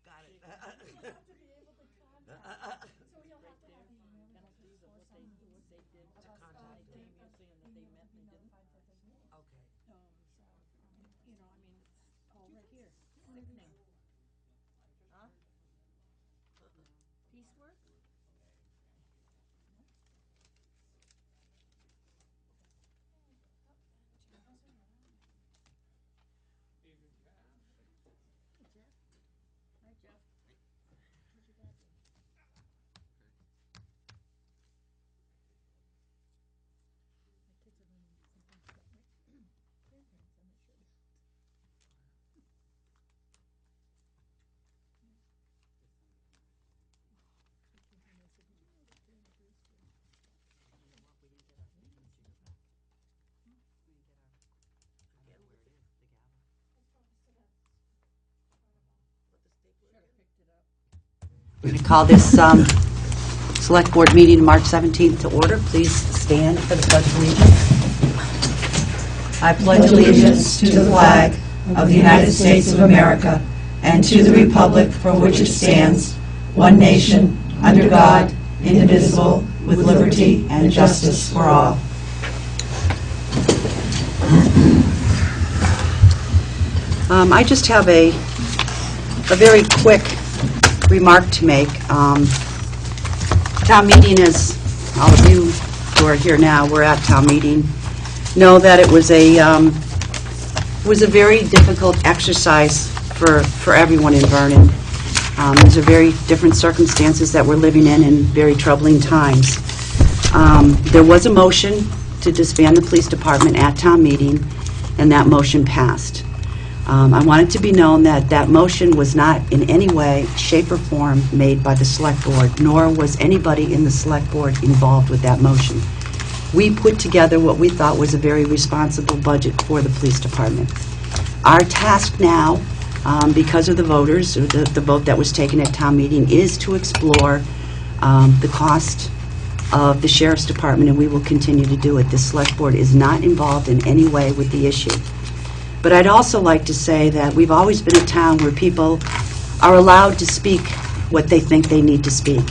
Got it. You'll have to be able to contact. So you'll have to have the penalties of what they did contact by them. saying that they met and they didn't. Okay. You know, I mean, it's all right here, sickening. Huh? Piecework? Hey, Jeff. Hi, Jeff. How's your dad doing? My kids are learning some things about my grandparents, I'm not sure about. They came home and I said, did you know that Karen and Bruce were? You know what? We didn't get our signature back. We didn't get our. I don't know where it is. The gavel. Put the stapler Should have picked it up. We're going to call this Select Board meeting March 17th to order. Please stand for the Pledge of Allegiance. I pledge allegiance to the flag of the United States of America and to the republic for which it stands, one nation, under God, indivisible, with liberty and justice for all. I just have a very quick remark to make. Town meeting, as all of you who are here now, we're at town meeting, know that it was a very difficult exercise for everyone in Vernon. These are very different circumstances that we're living in very troubling times. There was a motion to disband the police department at town meeting, and that motion passed. I want it to be known that that motion was not in any way, shape, or form made by the Select Board, nor was anybody in the Select Board involved with that motion. We put together what we thought was a very responsible budget for the police department. Our task now, because of the voters, or the vote that was taken at town meeting, is to explore the cost of the Sheriff's Department, and we will continue to do it. The Select Board is not involved in any way with the issue. But I'd also like to say that we've always been a town where people are allowed to speak what they think they need to speak.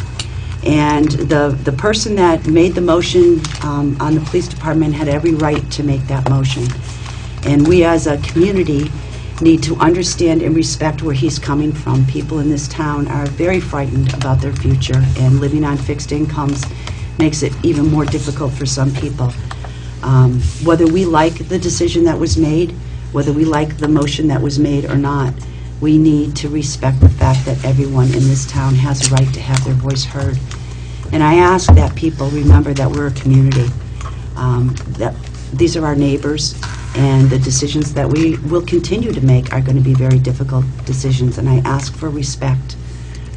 And the person that made the motion on the police department had every right to make that motion. And we as a community need to understand and respect where he's coming from. People in this town are very frightened about their future, and living on fixed incomes makes it even more difficult for some people. Whether we like the decision that was made, whether we like the motion that was made or not, we need to respect the fact that everyone in this town has a right to have their voice heard. And I ask that people remember that we're a community, that these are our neighbors, and the decisions that we will continue to make are going to be very difficult decisions, and I ask for respect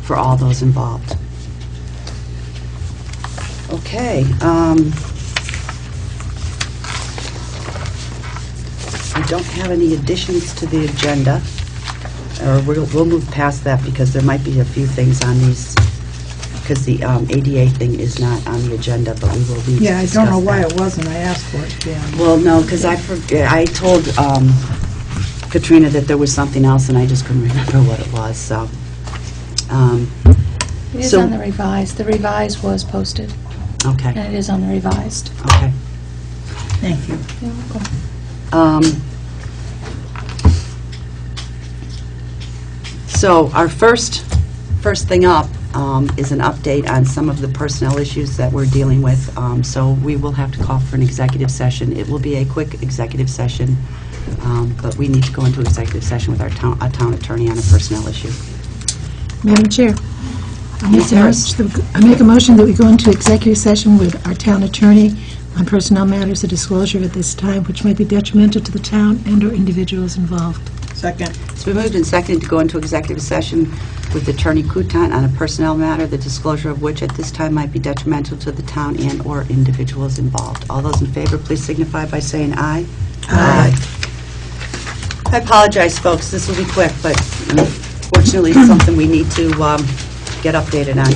for all those involved. Okay. We don't have any additions to the agenda, or we'll move past that because there might be a few things on these, because the ADA thing is not on the agenda, but we will need to discuss that. Yeah, I don't know why it wasn't. I asked for it to be on. Well, no, because I told Katrina that there was something else, and I just couldn't remember what it was, so. It is on the revised. The revised was posted, Okay, and it is on the revised. okay. Thank you. You're welcome. So our first thing up is an update on some of the personnel issues that we're dealing with. So we will have to call for an executive session. It will be a quick executive session, but we need to go into executive session with our town attorney on a personnel issue. Madam Chair, I Ms. Harris. make a motion that we go into executive session with our town attorney on personnel matters of disclosure at this time, which might be detrimental to the town and/or individuals involved. Second. It's been moved and seconded to go into executive session with Attorney Coutant on a personnel matter, the disclosure of which at this time might be detrimental to the town and/or individuals involved. All those in favor, please signify by saying aye. Aye. I apologize, folks. This will be quick, but unfortunately, it's something we need to get updated on.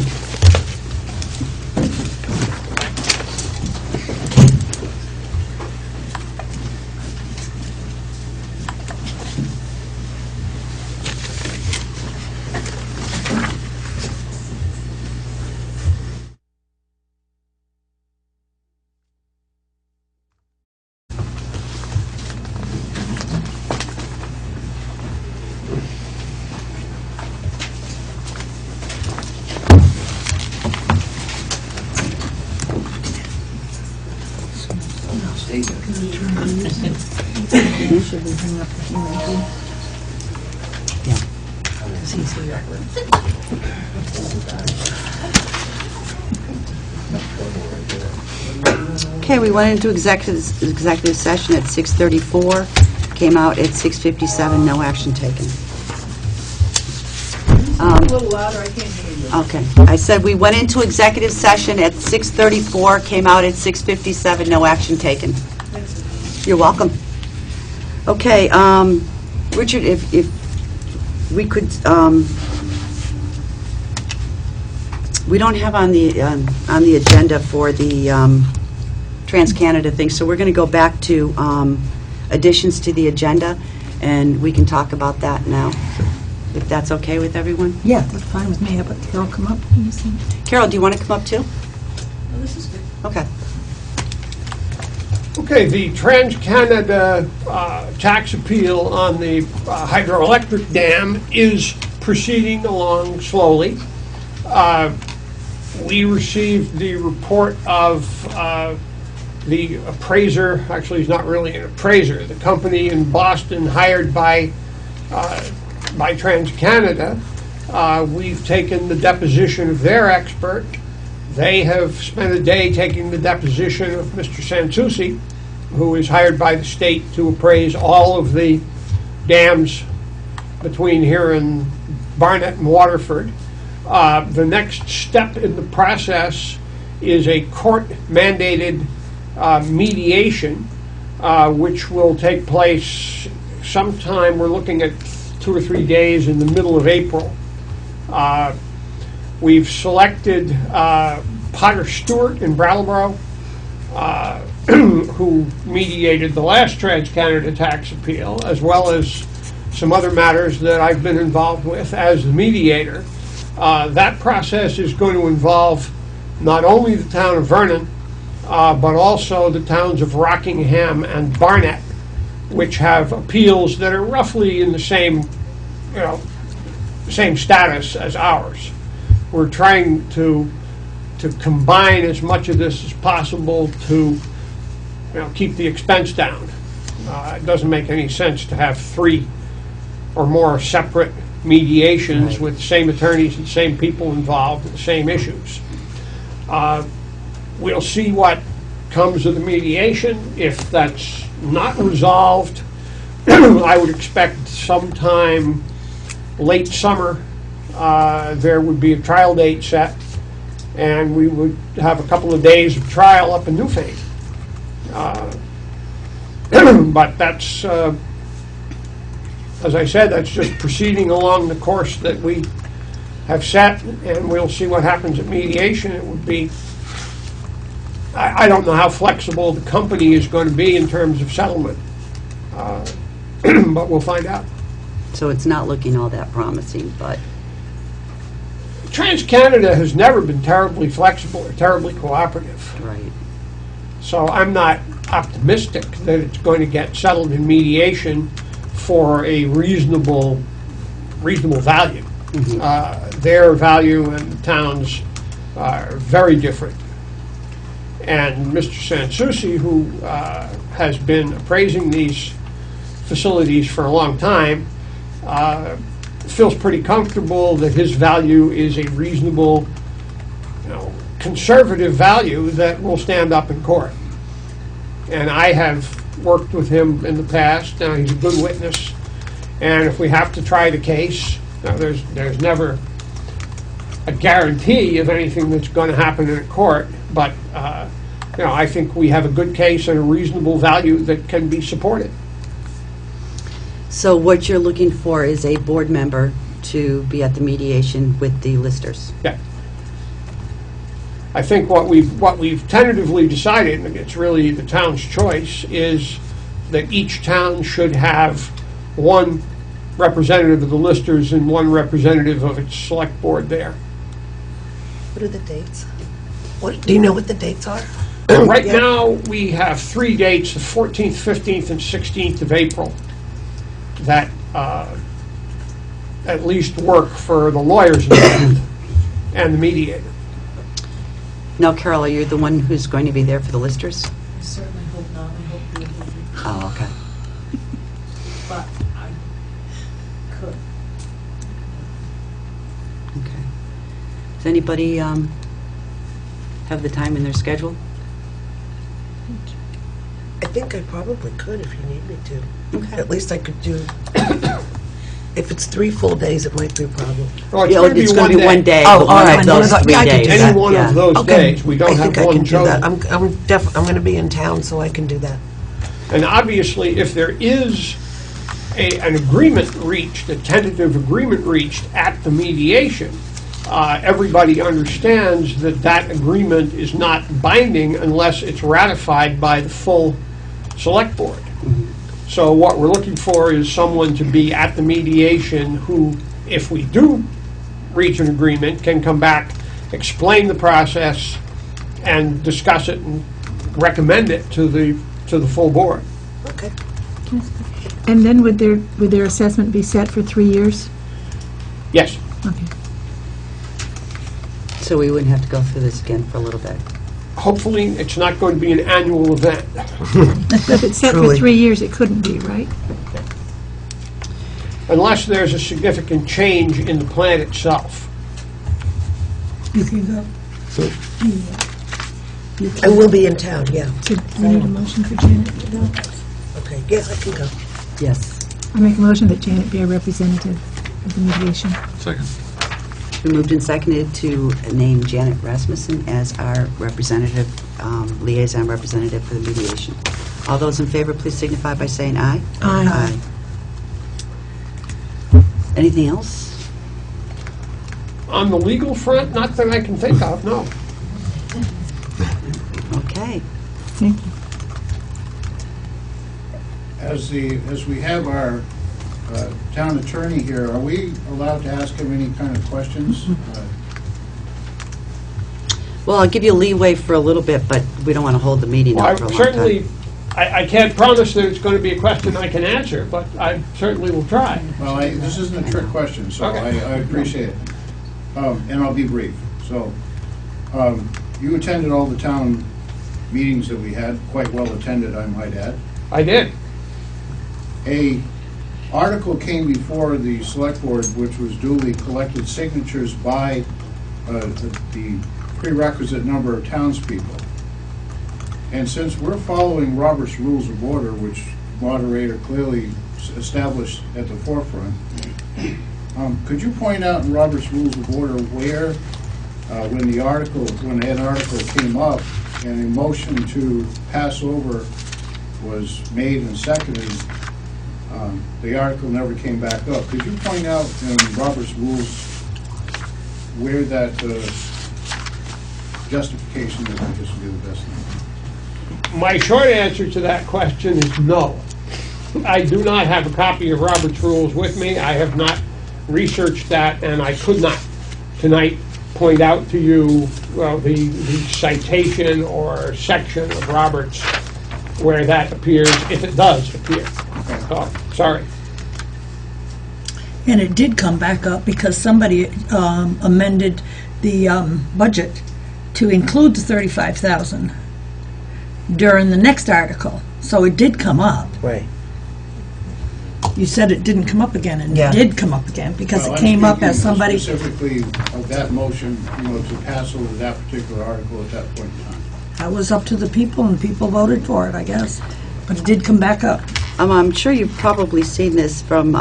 Should we bring up the Yankee? Yeah. 'Cause he's here. Okay, we went into executive session at 6:34, came out at 6:57, no action taken. A little louder, I can't hear you. Okay, I said we went into executive session at 6:34, came out at 6:57, no action taken. You're welcome. Okay, Richard, if we could, we don't have on the agenda for the Trans-Canada thing, so we're going to go back to additions to the agenda, and we can talk about that now, if that's okay with everyone. Yeah, that's fine with me. How about Carol come up? Let me see. Carol, do you want to come up too? Oh, this is good. Okay. Okay, the Trans-Canada tax appeal on the hydroelectric dam is proceeding along slowly. We received the report of the appraiser. Actually, he's not really an appraiser. The company in Boston hired by Trans-Canada. We've taken the deposition of their expert. They have spent a day taking the deposition of Mr. Sansucci, who is hired by the state to appraise all of the dams between here and Barnett and Waterford. The next step in the process is a court-mandated mediation, which will take place sometime, we're looking at 2 or 3 days in the middle of April. We've selected Potter Stewart in Brattleboro, who mediated the last Trans-Canada tax appeal, as well as some other matters that I've been involved with as the mediator. That process is going to involve not only the town of Vernon, but also the towns of Rockingham and Barnett, which have appeals that are roughly in the same status as ours. We're trying to combine as much of this as possible to keep the expense down. It doesn't make any sense to have 3 or more separate mediations with the same attorneys and same people involved in the same issues. We'll see what comes of the mediation. If that's not resolved, I would expect sometime late summer there would be a trial date set, and we would have a couple of days of trial up in Newfane. But that's, as I said, that's just proceeding along the course that we have set, and we'll see what happens at mediation. It would be, I don't know how flexible the company is going to be in terms of settlement, but we'll find out. So it's not looking all that promising, but Trans-Canada has never been terribly flexible or terribly cooperative. right. So I'm not optimistic that it's going to get settled in mediation for a reasonable value. Their value and the town's are very different. And Mr. Sansucci, who has been appraising these facilities for a long time, feels pretty comfortable that his value is a reasonable, conservative value that will stand up in court. And I have worked with him in the past. He's a good witness. And if we have to try the case, there's never a guarantee of anything that's going to happen in a court, but I think we have a good case and a reasonable value that can be supported. So what you're looking for is a board member to be at the mediation with the listers. Yeah. I think what we've tentatively decided, and it's really the town's choice, is that each town should have one representative of the listers and one representative of its select board there. What are the dates? Do you know what the dates are? Right now, we have 3 dates, the 14th, 15th, and 16th of April, that at least work for the lawyers involved and the mediator. Now, Carol, are you the one who's going to be there for the listers? I certainly hope not. I hope you'll be. Oh, okay. Does anybody have the time in their schedule? I think I probably could if you need me to. Okay. At least I could do, if it's 3 full days, it might be a problem. Oh, Yeah, it's going to be one day, Oh, but all one right. of those Yeah, 3 I can do days. that. Any one Yeah. of those Okay. days. We don't I have think I one can do that. chosen. I'm going to be in town, so I can do that. And obviously, if there is an agreement reached, a tentative agreement reached at the mediation, everybody understands that that agreement is not binding unless it's ratified by the full select board. So what we're looking for is someone to be at the mediation who, if we do reach an agreement, can come back, explain the process, and discuss it and recommend it to the full board. Okay. And then would their assessment be set for 3 years? Yes. Okay. So we wouldn't have to go through this again for a little bit. Hopefully, it's not going to be an annual event. If it's set for Truly. 3 years, it couldn't be, right? Unless there's a significant change in the plan itself. You can go. You I will be in town, yeah. So we need a motion for Janet to go. Okay, yes, I can go. Yes. I make a motion that Janet be a representative of the mediation. Second. We moved and seconded to name Janet Rasmussen as our representative, liaison representative for the mediation. All those in favor, please signify by saying aye. Aye. Anything else? On the legal front, not that I can think of, no. Okay. Thank you. As we have our town attorney here, are we allowed to ask him any kind of questions? Well, I'll give you leeway for a little bit, but we don't want to hold the meeting Well, up for a long time. I can't promise that it's going to be a question I can answer, but I certainly will try. Well, this isn't a trick question, so Okay. I appreciate it. And I'll be brief. So, you attended all the town meetings that we had, quite well attended, I might add. I did. A article came before the select board which was duly collected signatures by the prerequisite number of townspeople. And since we're following Robert's Rules of Order, which moderator clearly established at the forefront, could you point out in Robert's Rules of Order where, when an article came up and a motion to pass over was made and seconded, the article never came back up. Could you point out in Robert's Rules where that justification is? I guess would be the best thing. My short answer to that question is no. I do not have a copy of Robert's Rules with me. I have not researched that, and I could not tonight point out to you, well, the citation or section of Roberts where that appears, if it does appear. So, sorry. And it did come back up because somebody amended the budget to include the 35,000 during the next article. So it did come up. Right. You said it didn't come up again, and Yeah. it did come up again because Well, it I'm came up as speaking somebody. specifically of that motion, to pass over that particular article at that point in time. That was up to the people, and people voted for it, I guess. But it did come back up. I'm sure you've probably seen this from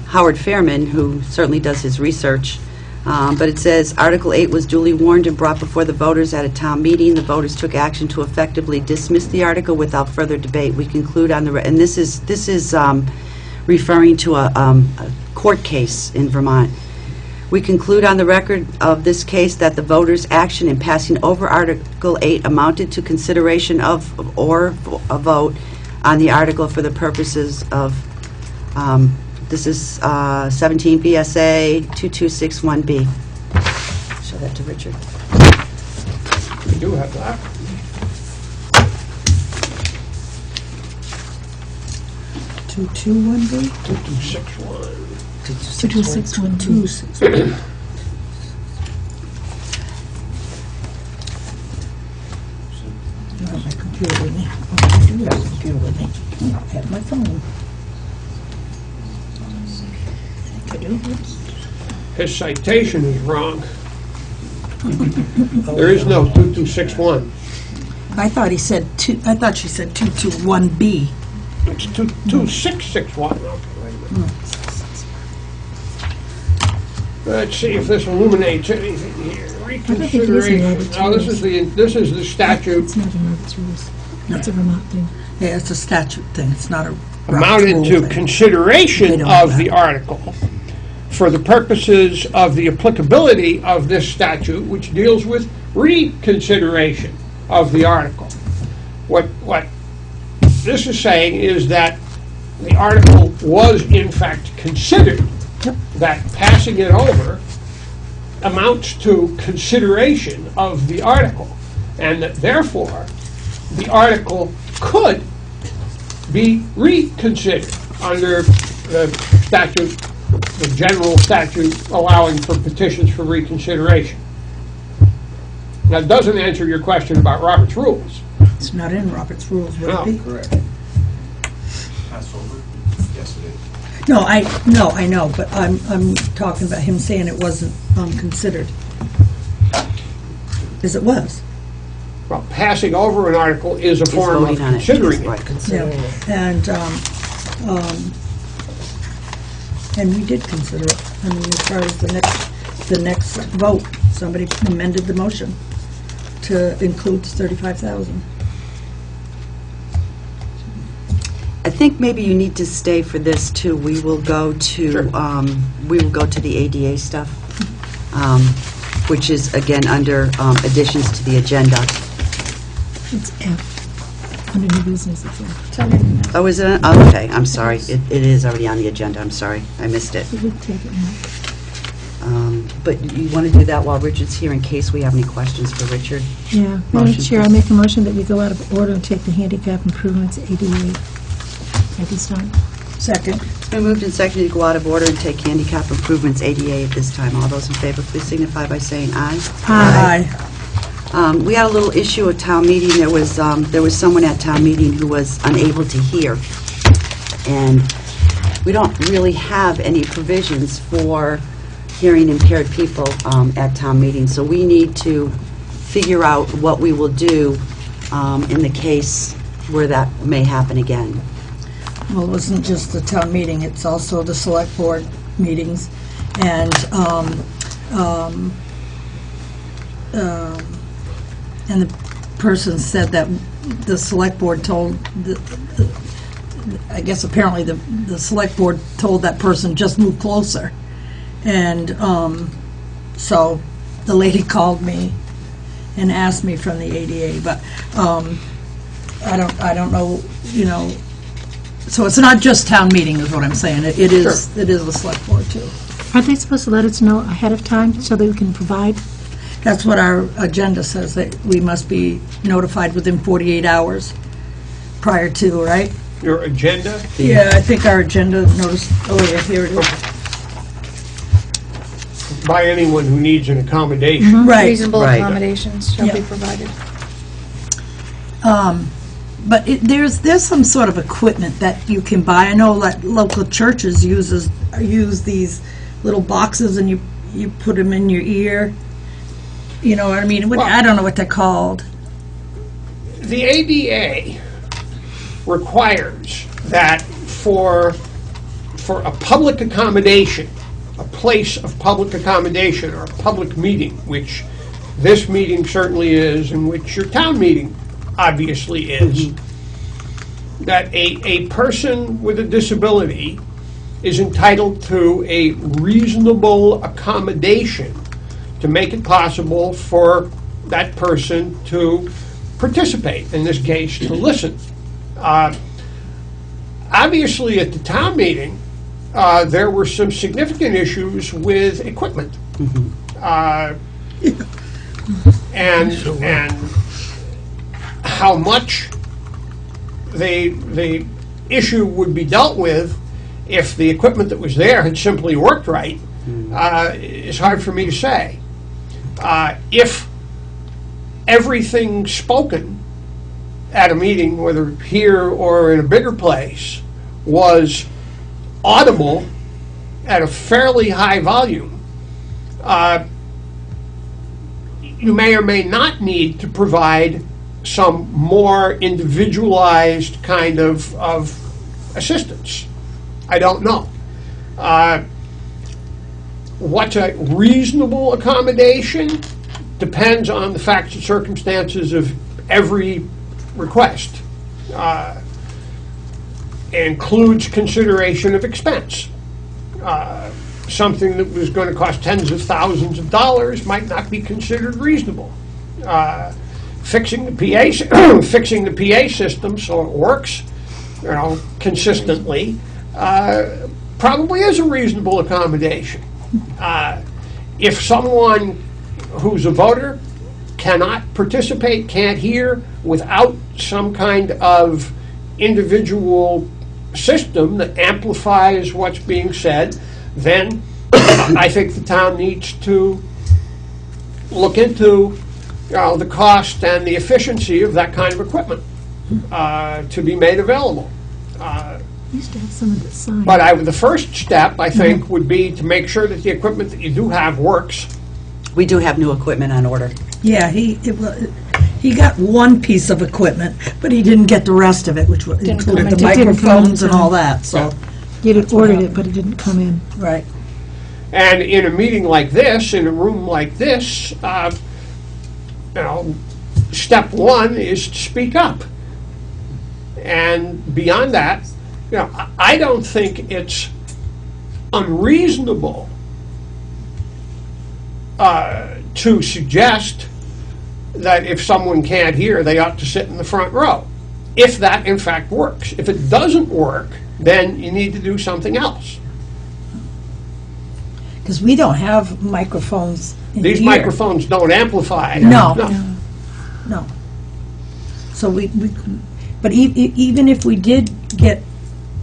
Howard Fairman, who certainly does his research. But it says, Article 8 was duly warned and brought before the voters at a town meeting. The voters took action to effectively dismiss the article without further debate. We conclude on the, and this is referring to a court case in Vermont. We conclude on the record of this case that the voters' action in passing over Article 8 amounted to consideration of or a vote on the article for the purposes of, this is 17 VSA 2261B. Show that to Richard. We do have that. Two, two, one, B? 2261. 2261. I don't have my computer with me. I do have a computer with me. I have my phone. I think I do. Oops. His citation is wrong. There is no 2261. I thought he said I thought she said 221B. It's 2661. Okay, wait a minute. Let's see if this illuminates anything here. think it is in Reconsideration. Robert's No, this is the statute. It's not in Robert's rules. It's a Vermont thing. Yeah, it's a statute thing, it's not a Robert's Amounted rule to thing. They consideration don't have of the that. article for the purposes of the applicability of this statute, which deals with reconsideration of the article. What this is saying is that the article was in fact considered, that passing it over amounts to consideration of the article, and that therefore the article could be reconsidered under the statute, the general statute allowing for petitions for reconsideration. That doesn't answer your question about Robert's rules. It's not in Robert's rules, would No. it be? Correct. Passover? Yes, it is. No, I know, but I'm talking about him saying it wasn't considered. Because it was. Well, passing over an article is a He's form of voting on it. considering it. Right. Yeah. And we did consider it. I mean, as far as the next vote, somebody amended the motion to include the 35,000. I think maybe you need to stay for this too. We will go to, Sure. we will go to the ADA stuff, which is again under additions to the agenda. It's F. Under new business, it's F. It's under the- Oh, is it? Oh, okay, I'm sorry. It is already on the agenda, I'm sorry. I missed it. We would take it now. But you want to do that while Richard's here in case we have any questions for Richard? Yeah. Madam Motion, Chair, I please. make a motion that we go out of order and take the handicap improvements ADA at this time. Second. It's been moved and seconded to go out of order and take handicap improvements ADA at this time. All those in favor, please signify by saying aye. Aye. We had a little issue at town meeting. There was someone at town meeting who was unable to hear. And we don't really have any provisions for hearing impaired people at town meeting. So we need to figure out what we will do in the case where that may happen again. Well, it wasn't just the town meeting, it's also the select board meetings. And the person said that the select board told, I guess apparently the select board told that person, just move closer. And so the lady called me and asked me from the ADA, but I don't know, you know, so it's not just town meeting is what I'm saying. It is the select board too. Aren't they supposed to let us know ahead of time so that we can provide? That's what our agenda says, that we must be notified within 48 hours prior to, right? Your agenda? Yeah, I think our agenda notice, oh yeah, here it is. By anyone who needs an accommodation. Right. Reasonable Right. accommodations shall be Yeah. provided. But there's some sort of equipment that you can buy. I know like local churches use these little boxes and you put them in your ear. You know what I mean? I don't know what they're called. The ADA requires that for a public accommodation, a place of public accommodation or a public meeting, which this meeting certainly is, and which your town meeting obviously is, that a person with a disability is entitled to a reasonable accommodation to make it possible for that person to participate, in this case, to listen. Obviously, at the town meeting, there were some significant issues with equipment. And how much the issue would be dealt with if the equipment that was there had simply worked right is hard for me to say. If everything spoken at a meeting, whether here or in a bigger place, was audible at a fairly high volume, you may or may not need to provide some more individualized kind of assistance. I don't know. What's a reasonable accommodation depends on the facts and circumstances of every request. Includes consideration of expense. Something that was going to cost tens of thousands of dollars might not be considered reasonable. Fixing the PA system so it works, consistently, probably is a reasonable accommodation. If someone who's a voter cannot participate, can't hear, without some kind of individual system that amplifies what's being said, then I think the town needs to look into the cost and the efficiency of that kind of equipment to be made available. Used to have some of the signs. But the first step, I think, would be to make sure that the equipment that you do have works. We do have new equipment on order. Yeah, he got one piece of equipment, but he didn't get the rest of it, which Didn't come included in. the It didn't come in microphones and time. all that, so, You'd have ordered it, but it didn't come in. right. And in a meeting like this, in a room like this, step one is to speak up. And beyond that, I don't think it's unreasonable to suggest that if someone can't hear, they ought to sit in the front row, if that in fact works. If it doesn't work, then you need to do something else. Because we don't have microphones in These here. microphones don't amplify. No. No. So but even if we did get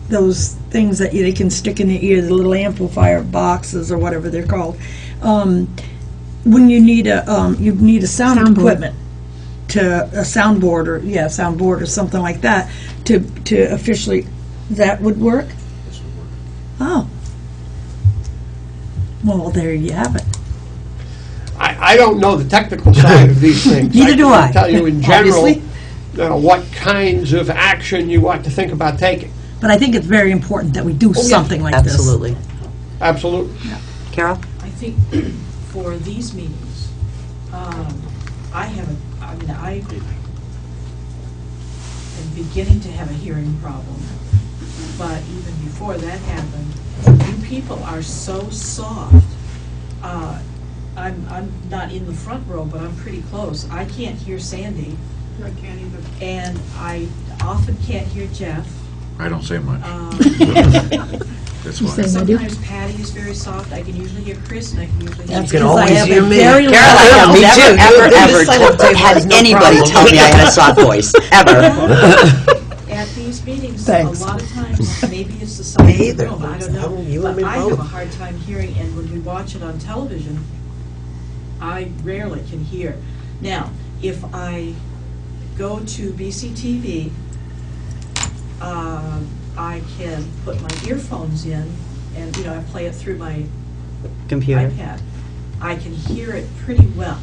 those things that they can stick in the ear, the little amplifier boxes or whatever they're called, when you need a sound Soundboard. equipment, to a soundboard or something like that, to officially, that would work? Oh. Well, there you have it. I don't know the technical side of these things. Neither do I, can tell you in general, obviously. what kinds of action you ought to think about taking. But I think it's very important that we do something like this. Absolutely. Absolutely. Carol? I think for these meetings, I am beginning to have a hearing problem. But even before that happened, you people are so soft. I'm not in the front row, but I'm pretty close. I can't hear Sandy. I can't even. And I often can't hear Jeff. I don't say much. That's You why. say- I do. Sometimes Patty is very soft. I can usually hear Chris, and I can usually hear That's can 'cause I always have hear a me. very Carol, loud- I have me never, too. ever, This side of the ever table has had no anybody problem. tell me I had a soft voice, ever. At these meetings, Thanks. a lot of times, maybe it's the size of the either. room, I don't know. You and But me I have a both. hard time hearing, and when we watch it on television, I rarely can hear. Now, if I go to BCTV, I can put my earphones in, and, I play it through my Computer. iPad. I can hear it pretty well,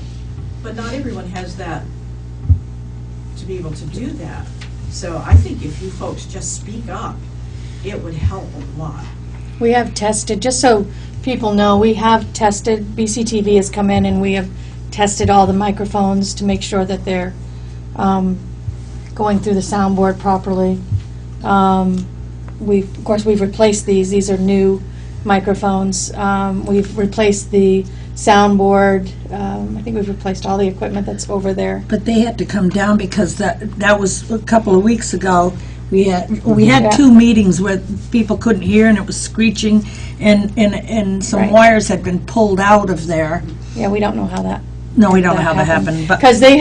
but not everyone has that, to be able to do that. So I think if you folks just speak up, it would help a lot. We have tested, just so people know, we have tested, BCTV has come in and we have tested all the microphones to make sure that they're going through the soundboard properly. Of course, we've replaced these are new microphones. We've replaced the soundboard. I think we've replaced all the equipment that's over there. But they had to come down because that was a couple of weeks ago. We had Yeah. 2 meetings where people couldn't hear and it was screeching and some Right. wires had been pulled out of there. Yeah, we don't know how that. No, we don't know how that happened, but Because they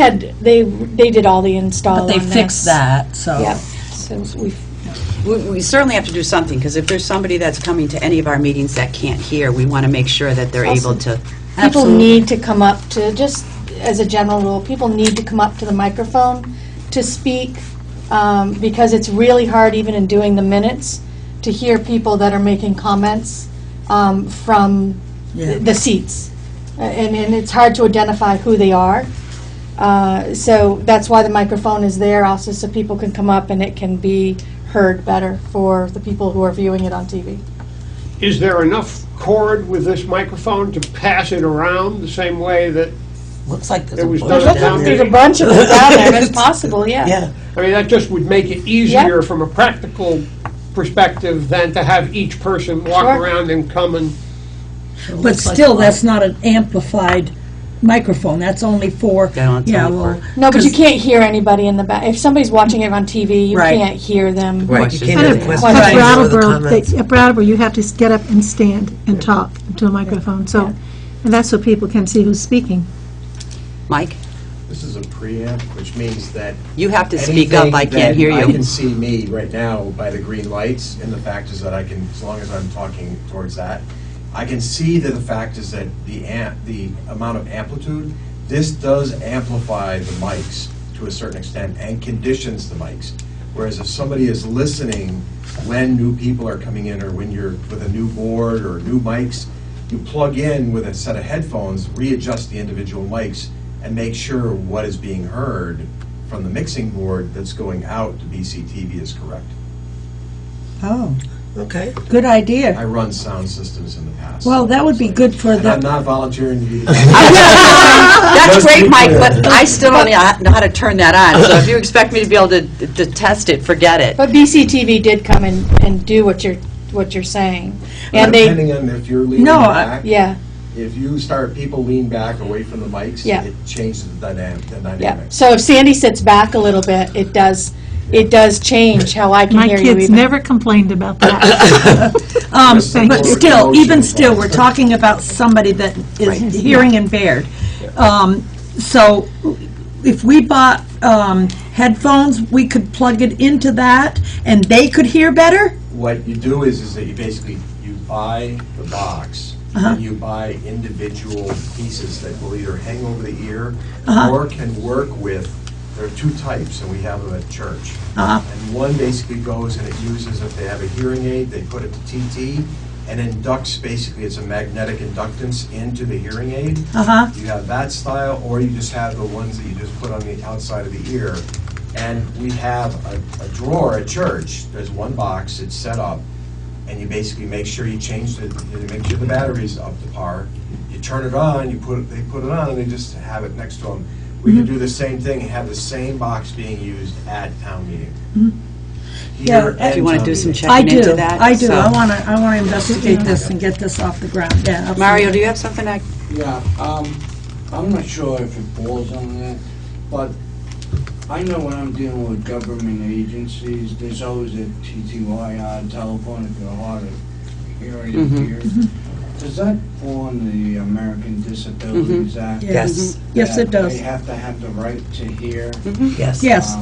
did all the install they on fixed this. that, so. Yeah, so we've, We certainly have to do something, because if there's somebody that's coming to any of our meetings that can't hear, we want to make sure that they're able to. people Absolutely. need to come up to, just as a general rule, people need to come up to the microphone to speak, because it's really hard, even in doing the minutes, to hear people that are making comments from Yeah. the seats. and it's hard to identify who they are. So that's why the microphone is there, also so people can come up and it can be heard better for the people who are viewing it on TV. Is there enough cord with this microphone to pass it around the same way that Looks like there's it a was bunch done of at town them. There's a meeting? bunch of them down there, that's possible, yeah. Yeah. I mean, that just would make it easier from a practical perspective than to have each person walk Sure. around and come and, But still, that's not an amplified microphone, that's only for, Yeah, it's yeah, only well. for- No, but you 'cause- can't hear anybody in the back. If somebody's watching it on TV, you Right. can't hear them. Right, you can't Kind hear of, the At questions or the Brattleboro, comments. at Brattleboro, you have to get up and stand and talk into a microphone, so, and that's so people can see who's speaking. Mike, This is a preamp, which means that you have to speak up, I can't hear I you. can see me right now by the green lights, and the fact is that I can, as long as I'm talking towards that, I can see that the fact is that the amount of amplitude, this does amplify the mics to a certain extent and conditions the mics. Whereas if somebody is listening when new people are coming in or when you're with a new board or new mics, you plug in with a set of headphones, readjust the individual mics, and make sure what is being heard from the mixing board that's going out to BCTV is correct. Oh, Okay. good idea. I run sound systems in the past. Well, that would be good for And I'm the, not volunteering to be the... That's Just great, be Mike, clear. but I still don't know how to turn that on, so if you expect me to be able to test it, forget it. But BCTV did come and do what you're saying. And they, Depending on if you're leaning No, back, yeah, if you start, people lean back away from the mics, Yeah. it changes the dynamic. yeah. So if Sandy sits back a little bit, it does change how I can My hear you kids even. never complained about that. Just but more still, emotional even still, we're process. talking about somebody that is hearing impaired. So if we bought headphones, we could plug it into that and they could hear better? What you do is that you basically, you buy the box, and you buy individual pieces that will either hang over the ear or can work with, there are two types, and we have them at church. And one basically goes and it uses, if they have a hearing aid, they put it to TT, and inducts, basically, it's a magnetic inductance into the hearing aid. You have that style, or you just have the ones that you just put on the outside of the ear. And we have a drawer at church, there's one box, it's set up, and you basically make sure you change the, you make sure the battery's up to par. You turn it on, they put it on, and they just have it next to them. We can do the same thing and have the same box being used at town meeting. Yeah, Here do and you wanna town do some meeting. check- I Checking into do, that, I do. so- I want to investigate this and get this off the ground, yeah. absolutely. Mario, do you have something I, Yeah, I'm not sure if it falls on that, but I know when I'm dealing with government agencies, there's always a TTY telephone if you're hard of hearing impaired. Does that fall on the American Disabilities Act? Yes. Yes, it That does. They have to have the right to hear? Yes. Yes.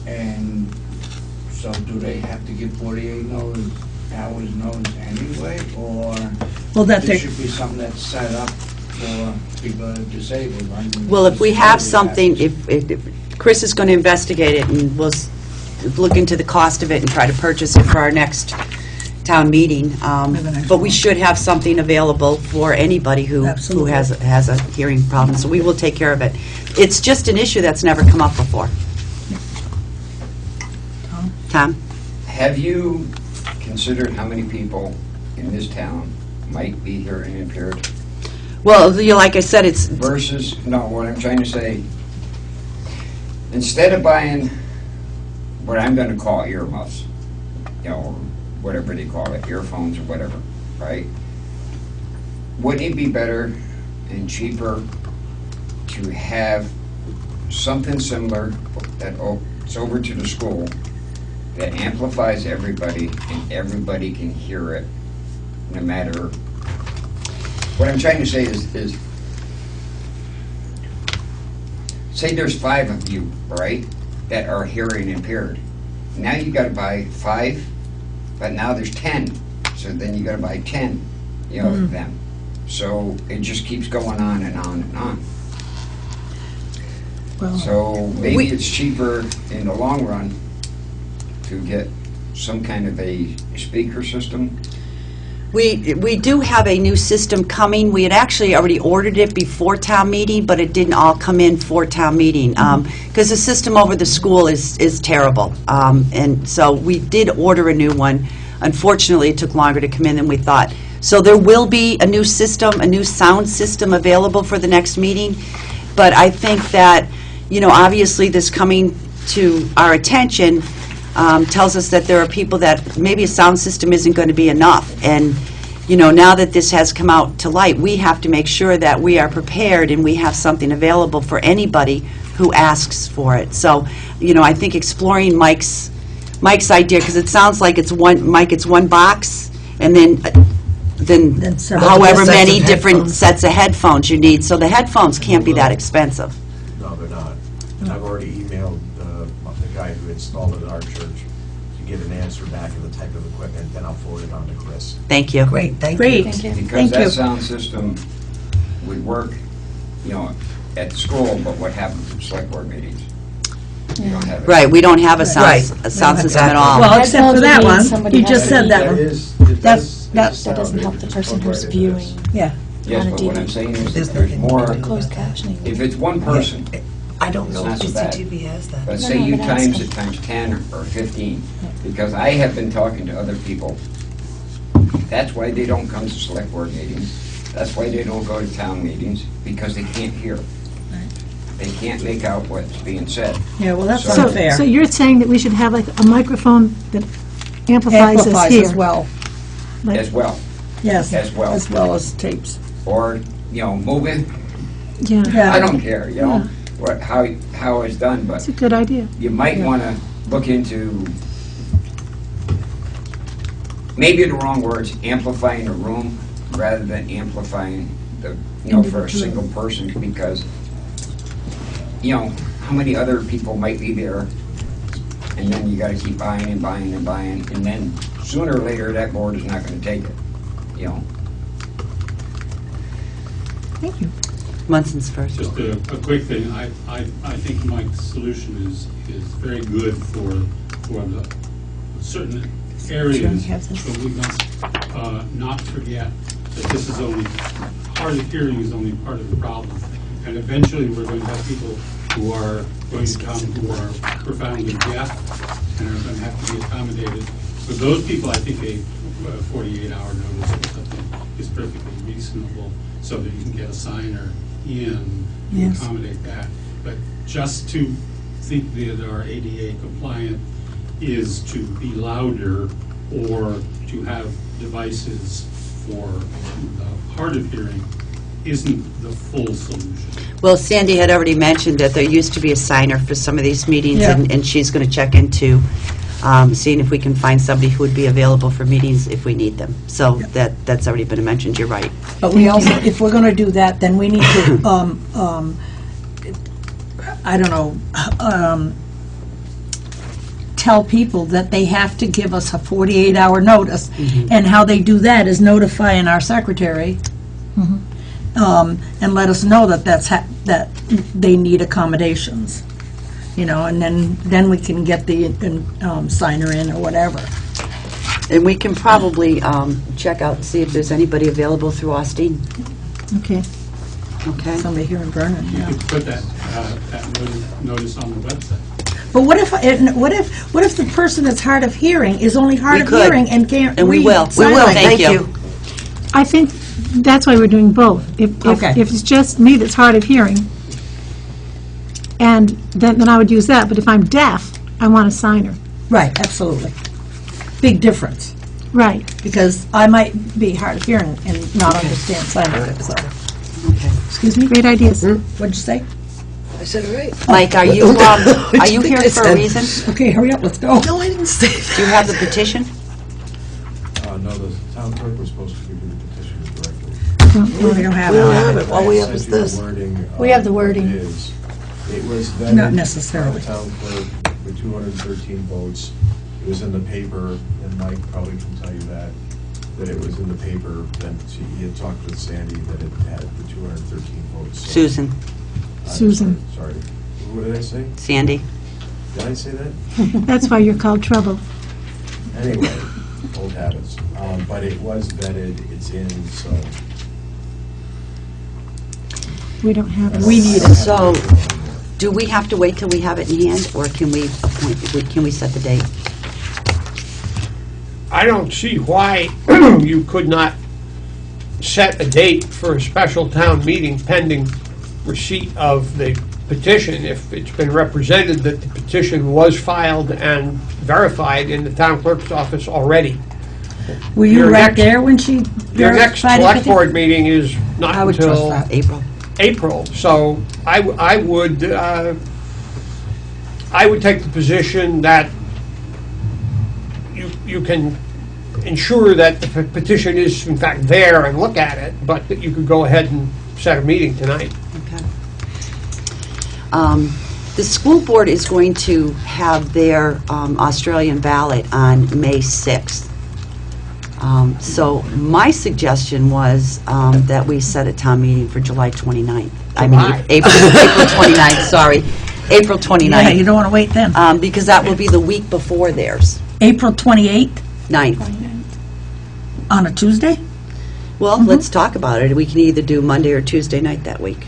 And so do they have to give 48 hours notice anyway, or Well, that this they're, should be something that's set up for people that are disabled? I mean, well, if we have disability something, if Chris is going to investigate it and we'll look into the cost of it and try to purchase it for our next town meeting, but we should have something available for anybody who Absolutely. has a hearing problem, so we will take care of it. It's just an issue that's never come up before. Tom? Have you considered how many people in this town might be hearing impaired Well, like I said, it's, versus, no, what I'm trying to say, instead of buying what I'm gonna call earmuffs, you know, or whatever they call it, earphones or whatever, right? Wouldn't it be better and cheaper to have something similar that's over to the school that amplifies everybody and everybody can hear it no matter, what I'm trying to say is say there's 5 of you, right, that are hearing impaired. Now you gotta buy 5, but now there's 10, so then you gotta buy 10, you know, of them. So it just keeps going on and on and on. Well, So maybe it's cheaper in the long run to get some kind of a speaker system. We do have a new system coming. We had actually already ordered it before town meeting, but it didn't all come in for town meeting, because the system over the school is terrible. And so we did order a new one. Unfortunately, it took longer to come in than we thought. So there will be a new system, a new sound system available for the next meeting. But I think that, obviously this coming to our attention tells us that there are people that maybe a sound system isn't going to be enough. And, now that this has come out to light, we have to make sure that we are prepared and we have something available for anybody who asks for it. So, I think exploring Mike's idea, because it sounds like it's one box, and then several however sets many of different headphones. sets of headphones you need. So the headphones can't be that expensive. No, they're not. I've already emailed the guy who installed it at our church to get an answer back of the type of equipment, then I'll forward it on to Chris. Thank you. Great, thank you. Great. Thank you. Because Thank that you. sound system would work, at school, but what happens at select board meetings? You don't have it. Right, we don't have a Right. sound system at Exactly. all. Well, except for Headphones that would mean one. somebody You has just to said be- that one. That's- That doesn't help the person who's viewing. Yeah. Yes, on a but what TV. I'm saying is There's that there's nothing more, to do. Closed captioning. if it's one person, I don't know if It's not so bad. CCTV has that. let's No, say no, you but ask times them. it times 10 or 15, because I have been talking to other people. That's why they don't come to select board meetings. That's why they don't go to town meetings, because they can't hear. They can't make out what's being said. Yeah, well, that's So- unfair. So you're saying that we should have like a microphone that amplifies us Amplifies here? as well. Like- As well, Yes. As well. As well as tapes. or, move it, Yeah, Yeah. I don't care, how it's done, but it's a good idea. you might want to look into, maybe the wrong words, amplifying a room rather than amplifying for a single person, because, how many other people might be there, and then you got to keep buying and buying and buying, and then sooner or later, that board is not going to take it, Thank you. Munson's first. Just a quick thing, I think Mike's solution is very good for the certain areas, but we must not forget that this is only, hard of hearing is only part of the problem. And eventually, we're going to have people who are going to come who are profoundly deaf and are going to have to be accommodated. For those people, I think a 48-hour notice or something is perfectly reasonable, so that you can get a signer in to Yes. accommodate that. But just to think that our ADA compliant is to be louder or to have devices for the hard of hearing isn't the full solution. Well, Sandy had already mentioned that there used to be a signer for some of these meetings, Yeah. and she's going to check into seeing if we can find somebody who would be available for meetings if we need them. So that's already been mentioned, you're right. But we also, if we're going to do that, then we need to, I don't know, tell people that they have to give us a 48-hour notice. And how they do that is notifying our secretary, and let us know that that they need accommodations. And then we can get the signer in or whatever. And we can probably check out and see if there's anybody available through Austin. Okay. Okay? Somebody here in Vernon, You yeah. could put that notice on the website. But what if the person that's hard of hearing is only hard We of could. hearing and can't read? And we will. We sign will, language? thank you. I think that's why we're doing both. If Okay. it's just me that's hard of hearing, and then I would use that, but if I'm deaf, I want a signer. Right, absolutely. Big difference, Right. because I might be hard of hearing and not understand sign language, so. Okay. Excuse me? Great ideas. What'd you say? I said it right. Mike, are you think here I for a said? reason? Okay, hurry up, let's go. No, I didn't say that. Do you have the petition? No, the town clerk was supposed to give you the petition directly. We don't have We don't it. have it. All we have I is sent you the this. wording We have the of what wording. It is. It was vetted Not necessarily. by the town clerk with 213 votes. It was in the paper, and Mike probably can tell you that it was in the paper, and he had talked with Sandy that it had the 213 votes. So- Susan, Susan. Sorry. What did I say? Sandy. Did I say that? That's why you're called Trouble. Anyway, old habits. But it was vetted, it's in, so. We don't have it. We need it. So, do we have to wait till we have it in hand, or can we set the date? I don't see why you could not set a date for a special town meeting pending receipt of the petition if it's been represented that the petition was filed and verified in the town clerk's office already. Were you Your right next- there when she Your next verified select everything? board meeting is not I would trust until that, April. April, so I would take the position that you can ensure that the petition is in fact there and look at it, but that you could go ahead and set a meeting tonight. Okay. The school board is going to have their Australian ballot on May 6th. So my suggestion was that we set a town meeting for July 29th. I mean, July. April 29th, sorry. April 29th. Yeah, you don't want to wait then. Because that will be the week before theirs, April 28th 9th. on a Tuesday? Well, let's talk about it. We can either do Monday or Tuesday night that week.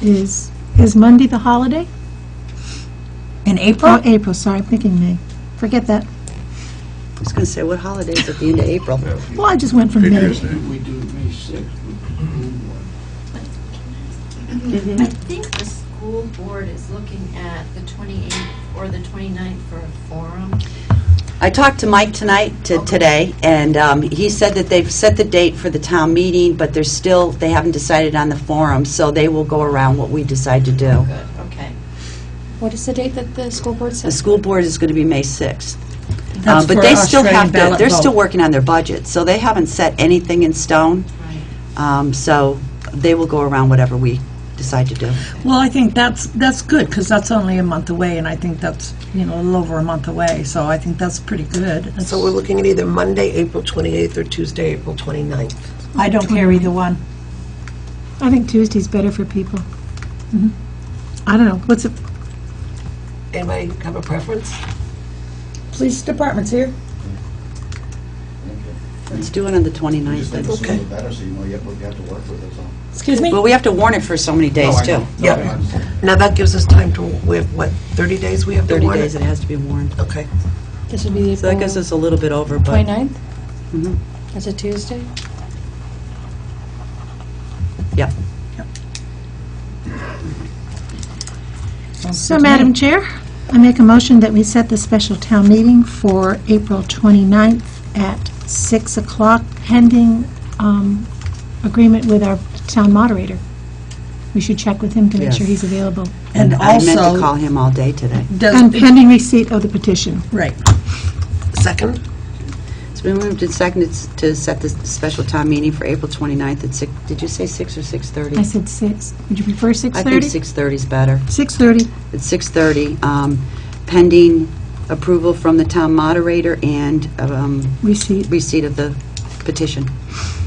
Is Monday the holiday? In April? Oh, April, sorry, I'm thinking May. Forget that. I was going to say, what holiday is at the end of April? Well, I just went from May. We do May 6th. Mm-hmm. I think the school board is looking at the 28th or the 29th for a forum. I talked to Mike today, and he said that they've set the date for the town meeting, but they haven't decided on the forum, so they will go around what we decide to do. Good, okay. What is the date that the school board The said? school board is going to be May 6th. That's But for they still Australian have to, ballot they're still vote. working on their budget, so they haven't set anything in stone. Right. So they will go around whatever we decide to do. Well, I think that's good, because that's only a month away, and I think that's, a little over a month away, so I think that's pretty good. So we're looking at either Monday, April 28th, or Tuesday, April 29th. I don't care either one. I think Tuesday's better for people. I don't know, what's it, Anybody have a preference? Police department's here. Let's do it on the 29th. then. Okay. better, so you know what you have to work with, that's all. Excuse me? Well, we have to warn it for so many days, too. Yeah. Now that gives us time to, we have, what, 30 days we have to 30 warn days it? it has to be warned. Okay. This would be So that April gives us a little bit over, but... 29th? Mhm. That's a Tuesday? Yep. So, Madam Chair, I make a motion that we set the special town meeting for April 29th at 6 o'clock, pending agreement with our town moderator. We should check with him to make sure Yes. he's available. And I meant to also, call him all day today. And pending receipt of the petition. right. Second? It's been moved and seconded to set the special town meeting for April 29th at 6, did you say 6 or 6:30? I said 6. Would you prefer 6:30? I think 6:30 is better. 6:30. At 6:30, pending approval from the town moderator and Receipt. receipt of the petition.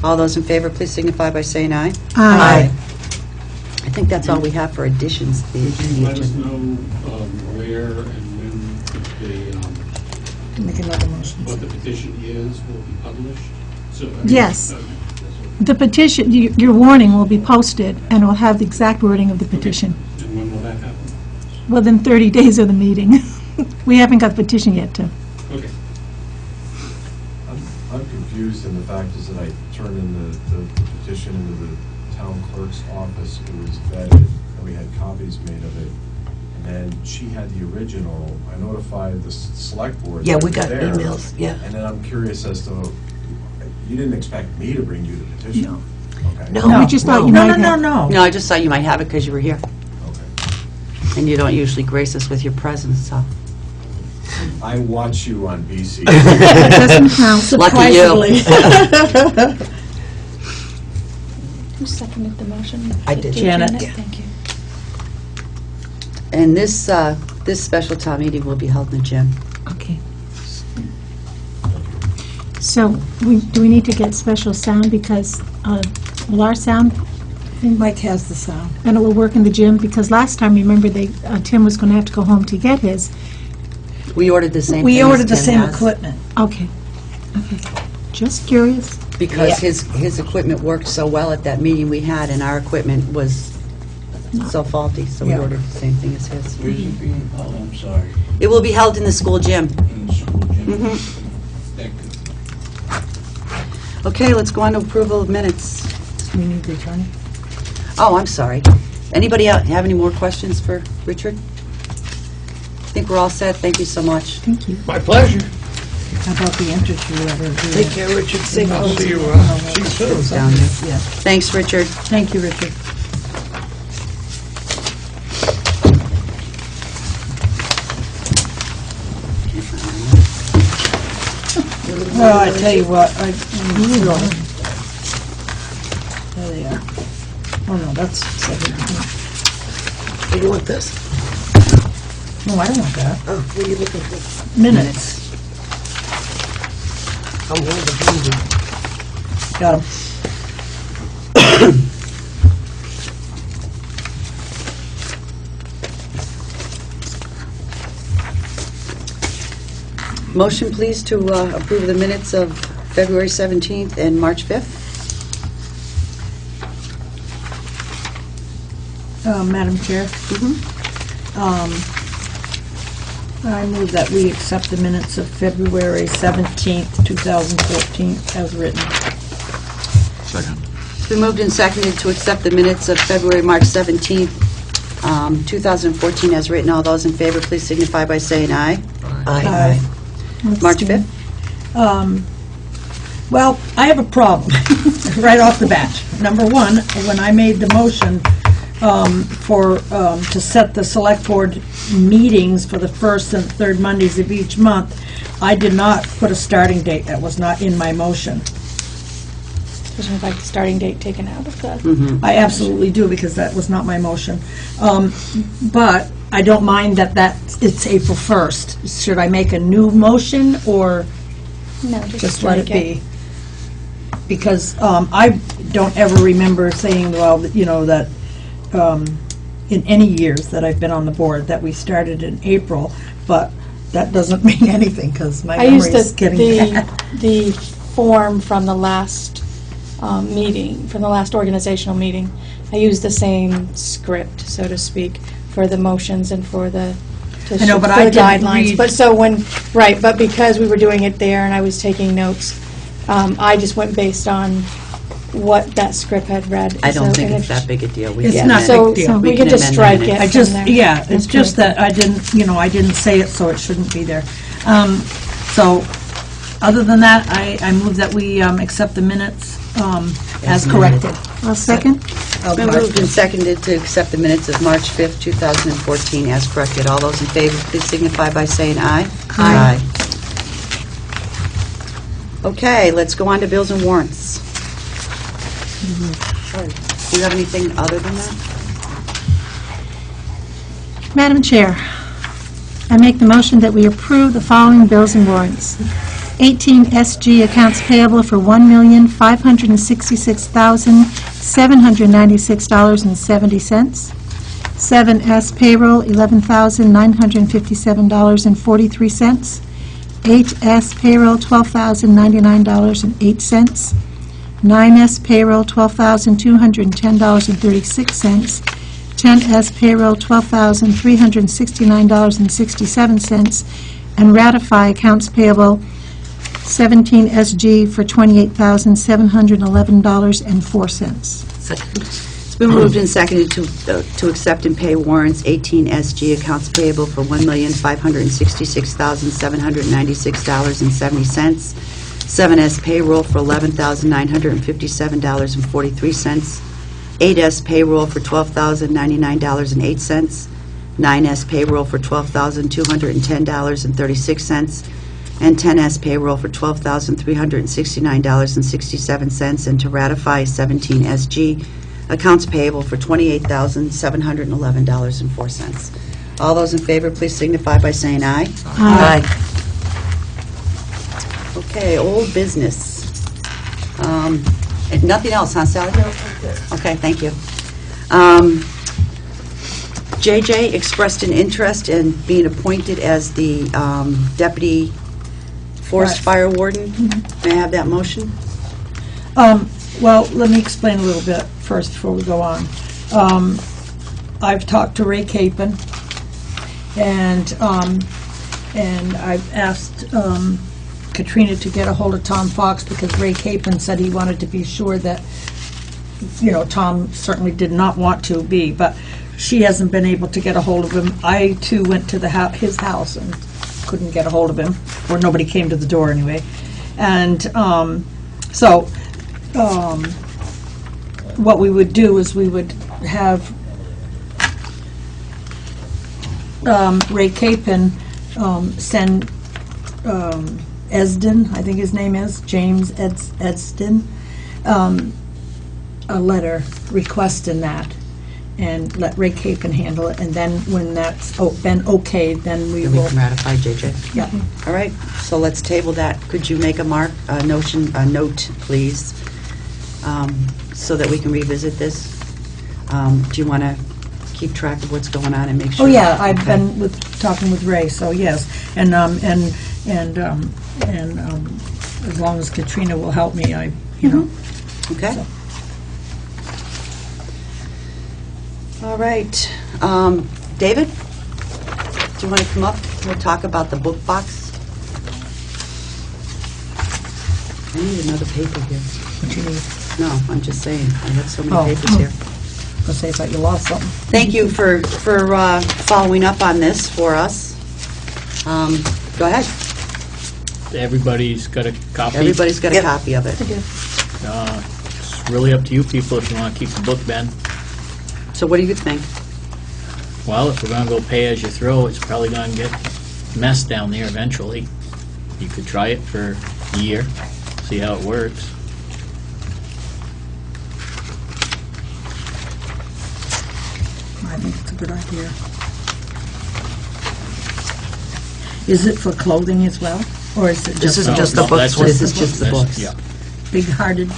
All those in favor, please signify by saying aye. Aye. I think that's all we have for additions. to the Could you let us agenda. know where and when Make another motion. what the petition is, will be published? So, I mean, Yes. okay. The petition, your warning will be posted, and it will have the exact wording of the petition. And when will that happen? Within 30 days of the meeting. We haven't got the petition yet, Tim. Okay. I'm confused, and the fact is that I turned in the petition into the town clerk's office, it was vetted, and we had copies made of it, and then she had the original, I notified the select board. Yeah, that we it got was there, emails, yeah. And then I'm curious as to, you didn't expect me to bring you the petition? No. Okay. No. We just thought you No, might no, have. no. No, I just thought you might have it because you were here, Okay. and you don't usually grace us with your presence, so. I watch you on BC. It doesn't count. Lucky you. Who seconded the motion? I did. Janet. Yeah. Thank you. And this special town meeting will be held in the gym. Okay. So, do we need to get special sound because, will our sound, Mike has the sound. and it will work in the gym? Because last time, remember, Tim was going to have to go home to get his. We ordered the same thing We as ordered the Tim same has. equipment. Okay. Just curious. Because his equipment worked so well at that meeting we had, and our equipment was so faulty, so we Yeah. ordered the same thing as his. Where's it being held? I'm sorry. It will be held in the school gym. In the school gym? Thank you. Okay, let's go on to approval of minutes. We need the attorney. Oh, I'm sorry. Anybody out have any more questions for Richard? I think we're all set. Thank you so much. Thank you. My pleasure. How about the entry letter? Take care, Richard. Safe I'll travels. see you soon. Down there. Yeah. Thanks, Richard. Thank you, Richard. Well, I tell you what, there they are. Oh, no, that's 17. Do you want this? No, I don't want that. Oh, what are you looking for? Minutes. I'm one of the hungry. Got 'em. Motion, please, to approve the minutes of February 17th and March 5th. Madam Chair? I move that we accept the minutes of February 17th, 2014, as written. Second. It's been moved and seconded to accept the minutes of February, March 17th, 2014 as written. All those in favor, please signify by saying aye. Aye. March 5th? Well, I have a problem, right off the bat. Number one, when I made the motion to set the select board meetings for the first and third Mondays of each month, I did not put a starting date. That was not in my motion. Would you like the starting date taken out of the? I absolutely do, because that was not my motion. But I don't mind that it's April 1st. Should I make a new motion, or No, just let it strike be? Because I don't ever remember saying, well, that in any years that I've been on the board, that we started in April, but that doesn't mean anything, because my I memory used is getting bad. the form from the last meeting, from the last organizational meeting. I used the same script, so to speak, for the motions and for the I know, but for I the didn't guidelines. read- But so but because we were doing it there and I was taking notes, I just went based on what that script had read. I don't So- think and it's that big a deal. We It's can not amend- a big deal. So we can could just amend the strike minutes. it I from just, there. yeah, it's just that I didn't say it, so it shouldn't be there. So, other than that, I move that we accept the minutes as corrected. I'll second. It's been moved and seconded to accept the minutes of March 5th, 2014 as corrected. All those in favor, please signify by saying aye. Aye. Okay, let's go on to bills and warrants. Do you have anything other than that? Madam Chair, I make the motion that we approve the following bills and warrants. 18 SG accounts payable for $1,566,796.70. 7S payroll, $11,957.43. 8S payroll, $12,099.08. 9S payroll, $12,210.36. 10S payroll, $12,369.67. And ratify accounts payable, 17 SG for $28,711.04. It's been moved and seconded to accept and pay warrants. 18 SG accounts payable for $1,566,796.70. 7S payroll for $11,957.43. 8S payroll for $12,099.08. 9S payroll for $12,210.36. And 10S payroll for $12,369.67. And to ratify 17 SG accounts payable for $28,711.04. All those in favor, please signify by saying aye. Aye. Okay, old business. Nothing else, huh, Sally? Okay, thank you. JJ expressed an interest in being appointed as the Deputy Forest Right. Fire Warden. May I have that motion? Well, let me explain a little bit first before we go on. I've talked to Ray Capen, and I've asked Katrina to get a hold of Tom Fox, because Ray Capen said he wanted to be sure that, Tom certainly did not want to be, but she hasn't been able to get a hold of him. I, too, went to his house and couldn't get a hold of him, or nobody came to the door anyway. And what we would do is we would have Ray Capen send Esden, I think his name is, James Edston, a letter requesting that, and let Ray Capen handle it, and then when that's been okay, then we Then we will. can ratify JJ. Yeah. All right, so let's table that. Could you make a note, please, so that we can revisit this? Do you want to keep track of what's going on and make sure? Oh, yeah, I've Okay. been talking with Ray, so yes, and as long as Katrina will help me, Okay. All right. David, do you want to come up? We'll talk about the book box. I need another paper here. What you need? No, I'm just saying, I have so many Oh. papers here. Let's say I thought you lost something. Thank you for following up on this for us. Go ahead. Everybody's got a copy. Everybody's got a copy of it. It's really up to you people if you want to keep the book bin. So what do you think? Well, if we're going to go pay as you throw, it's probably going to get messed down there eventually. You could try it for a year, see how it works. I think it's a good idea. Is it for clothing as well, or is it just? This is just the books. This is just the books. Yeah. Big-hearted.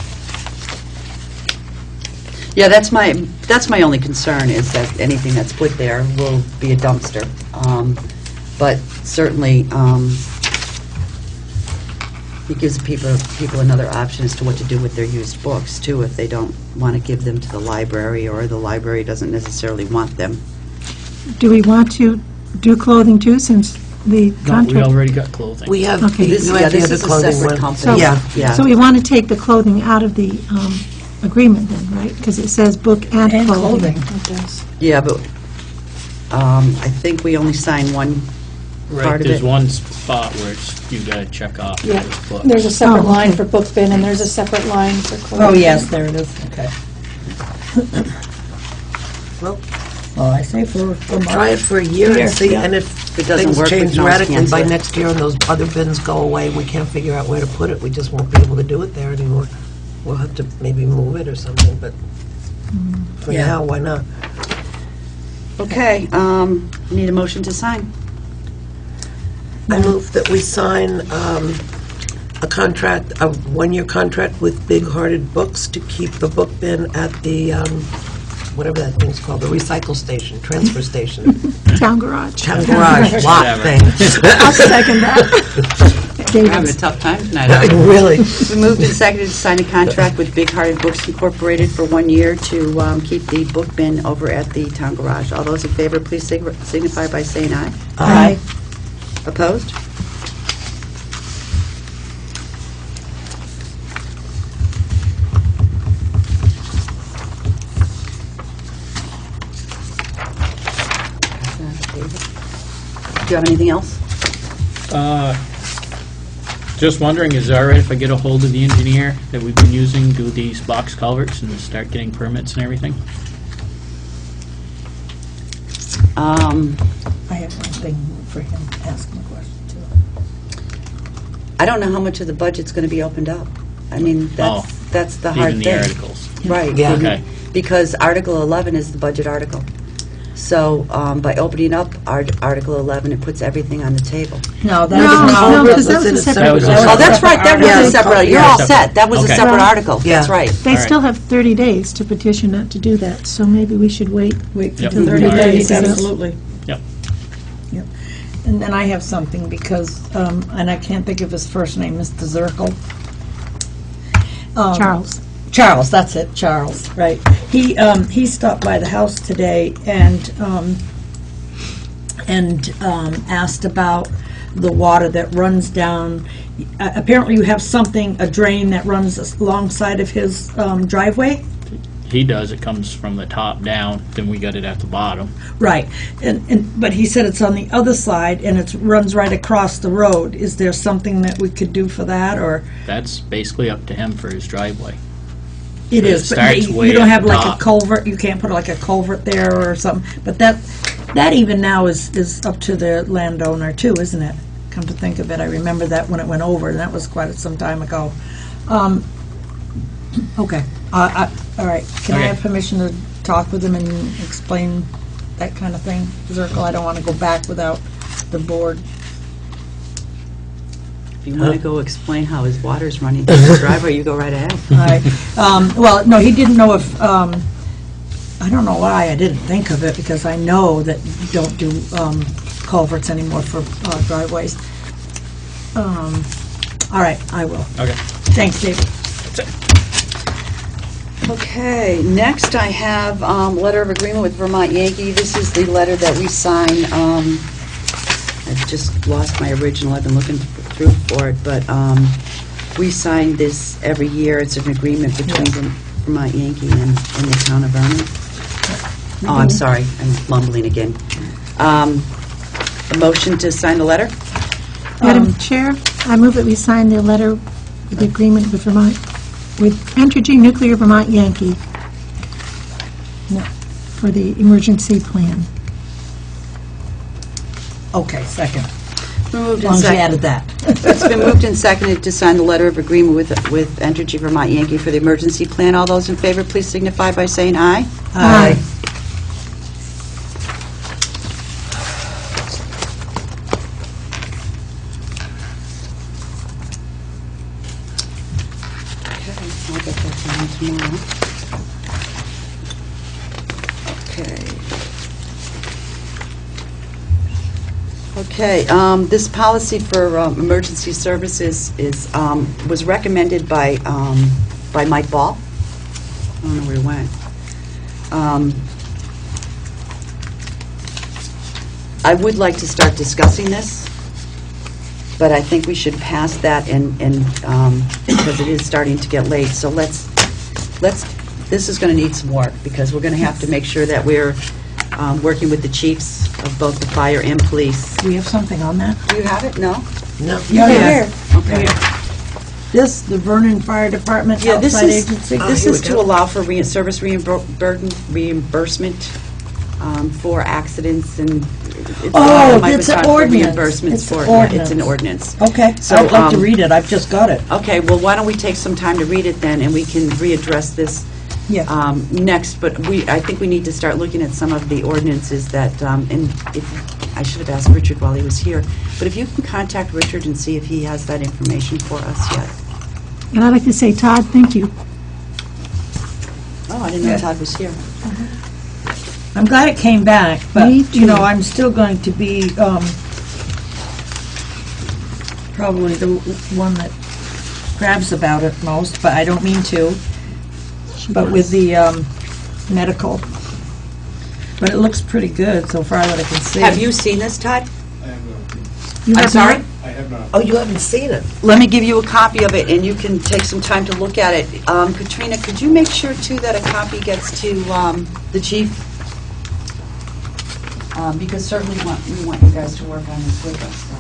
Yeah, that's my only concern, is that anything that's put there will be a dumpster. But certainly, it gives people another option as to what to do with their used books, too, if they don't want to give them to the library, or the library doesn't necessarily want them. Do we want to do clothing too, since the No, we contract? already got clothing. We have, Okay. This you have the is other a clothing separate one. company. Yeah. So we want to take the clothing out of the agreement then, right? Because it says book and And clothing. clothing. Yeah, but I think we only sign one Right, part of there's it. one spot where you got to check off Yeah, those books. there's a separate Oh, line okay. for book bin, and there's a separate line for clothing. Oh, yes, there it is, okay. Well, Well, I say for try it for a year and see, Yeah. and if it doesn't things work, we change can always radically cancel by it. next year and those other bins go away, we can't figure out where to put it, we just won't be able to do it there anymore. We'll have to maybe move it or something, but for Yeah. now, why not? Okay, need a motion to sign. I move that we sign a contract, a one-year contract with Big Hearted Books to keep the book bin at the, whatever that thing's called, the recycle station, transfer station. Town garage. Town garage, lot thing. I'll second that. We're having a tough time tonight. aren't we? Really? We moved and seconded to sign a contract with Big Hearted Books Incorporated for 1 year to keep the book bin over at the town garage. All those in favor, please signify by saying aye. Aye. Opposed? Do you have anything else? Just wondering, is it all right if I get a hold of the engineer that we've been using, do these box culverts, and start getting permits and everything? I have one thing for him, ask him a question too. I don't know how much of the budget's going to be opened up. I mean, that's the hard Even thing. the articles? Right. Yeah. Okay. Because Article 11 is the budget article. So by opening up Article 11, it puts everything on the table. No, that No, was no, an because that was a separate. Oh, that's right, that was a Yeah. separate, you're all set, that was a Okay. separate Well, article, that's yeah. right. They All right. still have 30 days to petition not to do that, so maybe we should wait. Wait Yep. for 30 All right. days, Yep. absolutely. Yep. Yep. And then I have something because, and I can't think of his first name, Mr. Zirkle. Charles. Charles, that's it, Charles, right. He stopped by the house today and asked about the water that runs down. Apparently you have something, a drain that runs alongside of his driveway? He does, it comes from the top down, then we got it at the bottom. Right, but he said it's on the other side and it runs right across the road. Is there something that we could do for that, or? That's basically up to him for his driveway. It It is, but starts way you don't at have the like a top. culvert, you can't put like a culvert there or something, but that even now is up to the landowner too, isn't it? Come to think of it, I remember that when it went over, and that was quite some time ago. Okay, all right, can I Okay. have permission to talk with him and explain that kind of thing? Zirkle, I don't want to go back without the board. If you want to go explain how his water's running through his driveway, you go right ahead. All right. Well, no, he didn't know if, I don't know why I didn't think of it, because I know that you don't do culverts anymore for driveways. All right, I will. Okay. Thanks, David. Okay, next I have letter of agreement with Vermont Yankee. This is the letter that we sign. I've just lost my original. I've been looking through for it, but we sign this every year. It's an agreement between Vermont Yankee and the town of Vernon. Oh, I'm sorry, I'm mumbling again. A motion to sign the letter? Madam Chair, I move that we sign the letter, the agreement with Vermont, with Entergy Nuclear Vermont Yankee for the emergency plan. Okay, second. Moved As long and as you seconded. added that. It's been moved and seconded to sign the letter of agreement with Entergy Vermont Yankee for the emergency plan. All those in favor, please signify by saying aye. Aye. Okay, I'll get that done tomorrow. Okay, this policy for emergency services was recommended by Mike Ball. I don't know where he went. I would like to start discussing this, but I think we should pass that and because it is starting to get late. So let's this is going to need some work, because we're going to have to make sure that we're working with the chiefs of both the fire and police. Do we have something on that? Do you have it? No? No. Yeah. Okay. This, the Vernon Fire Department Yeah, this outside is, agency? this is to allow for service reimbursement for accidents and. Oh, Mike it's was an talking for ordinance. reimbursements It's an for- yeah, It's an ordinance. ordinance. Okay, So, I'd like to read it, I've just got it. Okay, well, why don't we take some time to read it then, and we can readdress this Yeah. next, but I think we need to start looking at some of the ordinances that, and if, I should have asked Richard while he was here, but if you can contact Richard and see if he has that information for us yet. And I'd like to say, Todd, thank you. Oh, I didn't know Yeah. Todd was here. I'm glad it came back, but, Me you know, too. I'm still going to be, probably the one that grabs about it most, but I don't mean to. But with the, medical. But it looks pretty good so far that I can see. Have you seen this, Todd? I have not. You I'm have sorry? not? I have not. Oh, you haven't seen it? Let me give you a copy of it, and you can take some time to look at it. Katrina, could you make sure, too, that a copy gets to the chief? Because certainly we want you guys to work on this with us. so.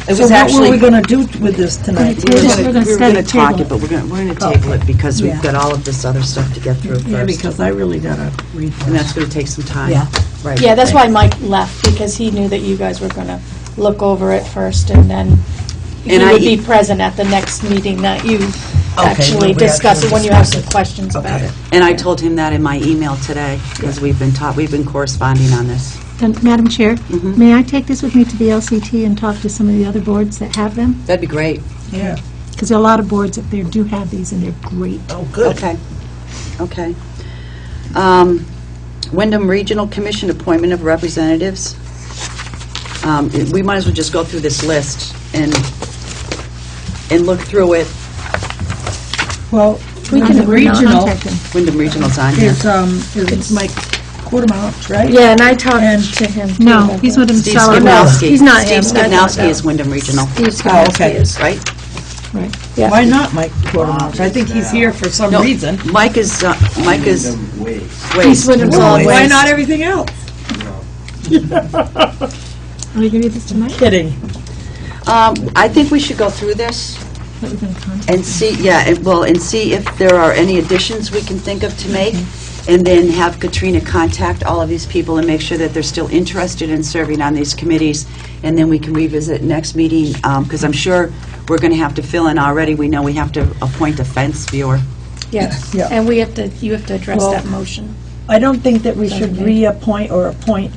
It So was what actually, were we gonna do with this tonight? we were We're gonna gonna talk table it, but we're gonna table it because we've Yeah. got all of this other stuff to get through Yeah, first. because I really gotta read And this. that's gonna take some time. Yeah. Right. Yeah, that's why Mike left, because he knew that you guys were going to look over it first, and then he And would be present at the next meeting that you actually we discuss actually it when you have some questions about Okay. it. And I told him that in my email today, because we've been corresponding on this. And Madam Chair, may I take this with me to the LCT and talk to some of the other boards that have them? That'd be great. Yeah. Because there are a lot of boards up there do have these, and they're great. Oh, good. Okay, okay. Windham Regional Commission appointment of representatives. We might as well just go through this list and look through it. Well, We can Wyndham Regional contact them. Wyndham Regional's on here. is Mike Quartermount, right? Yeah, and I talked to him too. No, about he's that. with him. Steve Solid. Skibnowski. he's not Steve him. That's not Skibnowski that. is Wyndham Regional, Steve Oh, Skibnowski okay. is. right? Right. Yeah. Why not Mike Quartermount? I think he's here for some No, reason. Mike is Wyndham Way. He's waste. Wyndham Well, Solid why Waste. not everything else? Are we going to do this tonight? Kidding. I think we should go through this That we're going to contact? and see, and see if there are any additions we can think of to make, and then have Katrina contact all of these people and make sure that they're still interested in serving on these committees, and then we can revisit next meeting, because I'm sure we're going to have to fill in already. We know we have to appoint a fence viewer. Yes, Yeah. and you have to address Well, that motion. I don't think that we should Okay. reappoint or appoint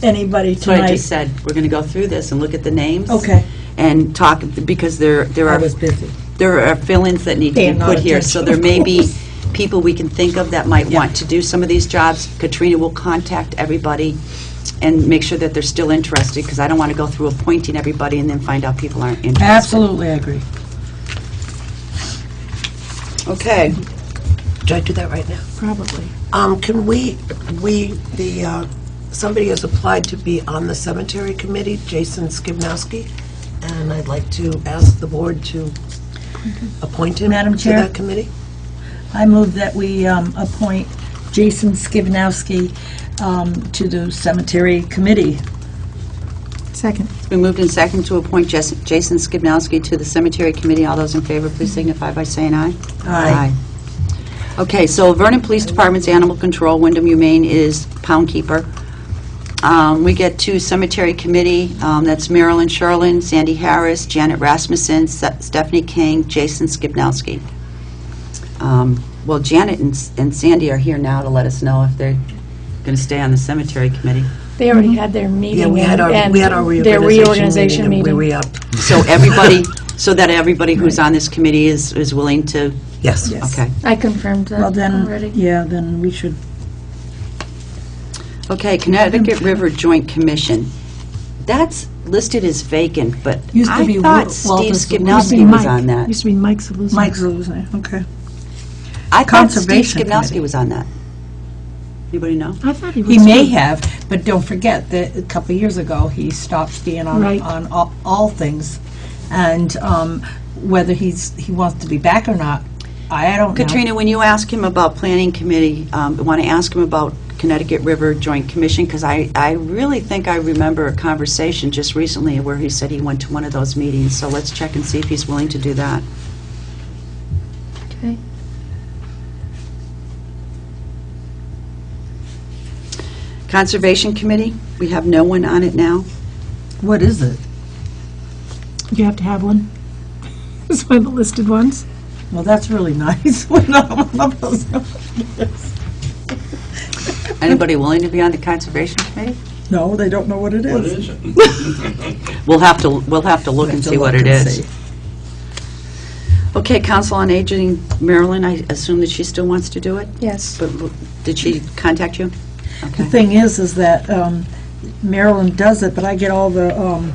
anybody That's what I tonight. just said. We're going to go through this and look at the names. Okay. And talk, because there I are was busy. there are fill-ins that need to Paying be no put here, so attention, there may of be course. people we can think of that might want to do some of these jobs. Katrina will contact everybody and make sure that they're still interested, because I don't want to go through appointing everybody and then find out people aren't interested. Absolutely, I agree. Okay. Should I do that right now? Probably. Can somebody has applied to be on the cemetery committee, Jason Skibnowski, and I'd like to ask the board to appoint him Madam to Chair? that committee. I move that we appoint Jason Skibnowski to the cemetery committee. Second. It's been moved and seconded to appoint Jason Skibnowski to the Cemetery Committee. All those in favor, please signify by saying aye. Aye. Okay, so Vernon Police Department's Animal Control, Windham Humane is Pound Keeper. We get to Cemetery Committee, that's Marilyn Sherlin, Sandy Harris, Janet Rasmussen, Stephanie King, Jason Skibnowski. Well, Janet and Sandy are here now to let us know if they're going to stay on the Cemetery Committee. They already had their meeting. Yeah, we had our their reorganization and we meeting. re-upped. So everybody, so that everybody who's on this committee is willing to, Yes. okay. I confirmed that Well, then, already. yeah, then we should, Okay, Connecticut River Joint Commission. That's listed as vacant, but Used to I be thought Walter's- Steve used to be Skibnowski was on that. Used to be Mike Saluzzi. Mike Zaluzny, okay. I thought Steve Conservation Skibnowski Committee. was on that. Anybody know? I thought he was. He may too. have, but don't forget that a couple of years ago, he stopped being on Right. all things. And whether he wants to be back or not, I don't know. Katrina, when you ask him about Planning Committee, I want to ask him about Connecticut River Joint Commission, because I really think I remember a conversation just recently where he said he went to one of those meetings, so let's check and see if he's willing to do that. Okay. Conservation Committee, we have no one on it now. What is it? You have to have one. It's one of the listed ones. Well, that's really nice. Anybody willing to be on the Conservation Committee? No, they don't know what it is. What is it? We'll have to look and see what it is. Okay, Council on Aging, Marilyn, I assume that she still wants to do it? Yes. But did she contact you? The Okay. thing is that Marilyn does it, but I get all the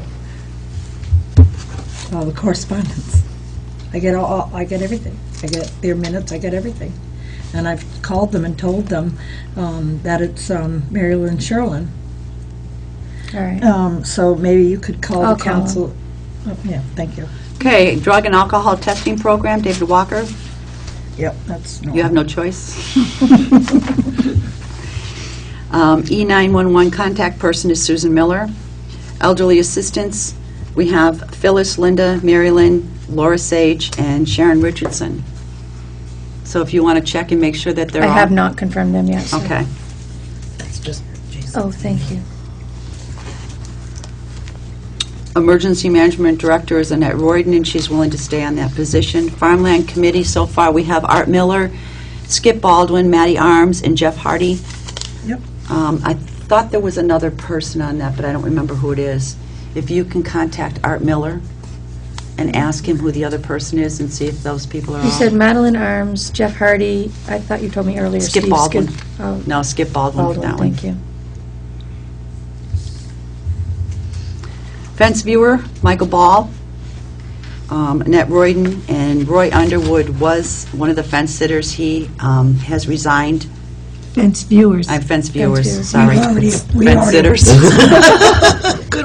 correspondence. I get everything. I get their minutes, I get everything. And I've called them and told them that it's Marilyn Sherlin. All right. So maybe you could call I'll the call council. Oh, yeah, thank you. Okay, Drug and Alcohol Testing Program, David Walker, Yep, that's. you have no choice. E911 contact person is Susan Miller. Elderly assistance, we have Phyllis, Linda, Mary Lynn, Laura Sage, and Sharon Richardson. So if you want to check and make sure that they're I all... have not confirmed them yet. so- Okay. That's just Jason. Oh, thank you. Emergency Management Director is Annette Royden, and she's willing to stay on that position. Farmland Committee, so far, we have Art Miller, Skip Baldwin, Matty Arms, and Jeff Hardy. Yep. I thought there was another person on that, but I don't remember who it is. If you can contact Art Miller and ask him who the other person is and see if those people are You all... said Madeline Arms, Jeff Hardy, I thought you told me earlier. Skip Steve Baldwin. Oh, No, Skip Baldwin for that one. thank you. Fence viewer, Michael Ball, Annette Royden, and Roy Underwood was one of the fence sitters. He has resigned. Fence viewers. I'm fence viewers, viewers. sorry. We've Fence already- sitters.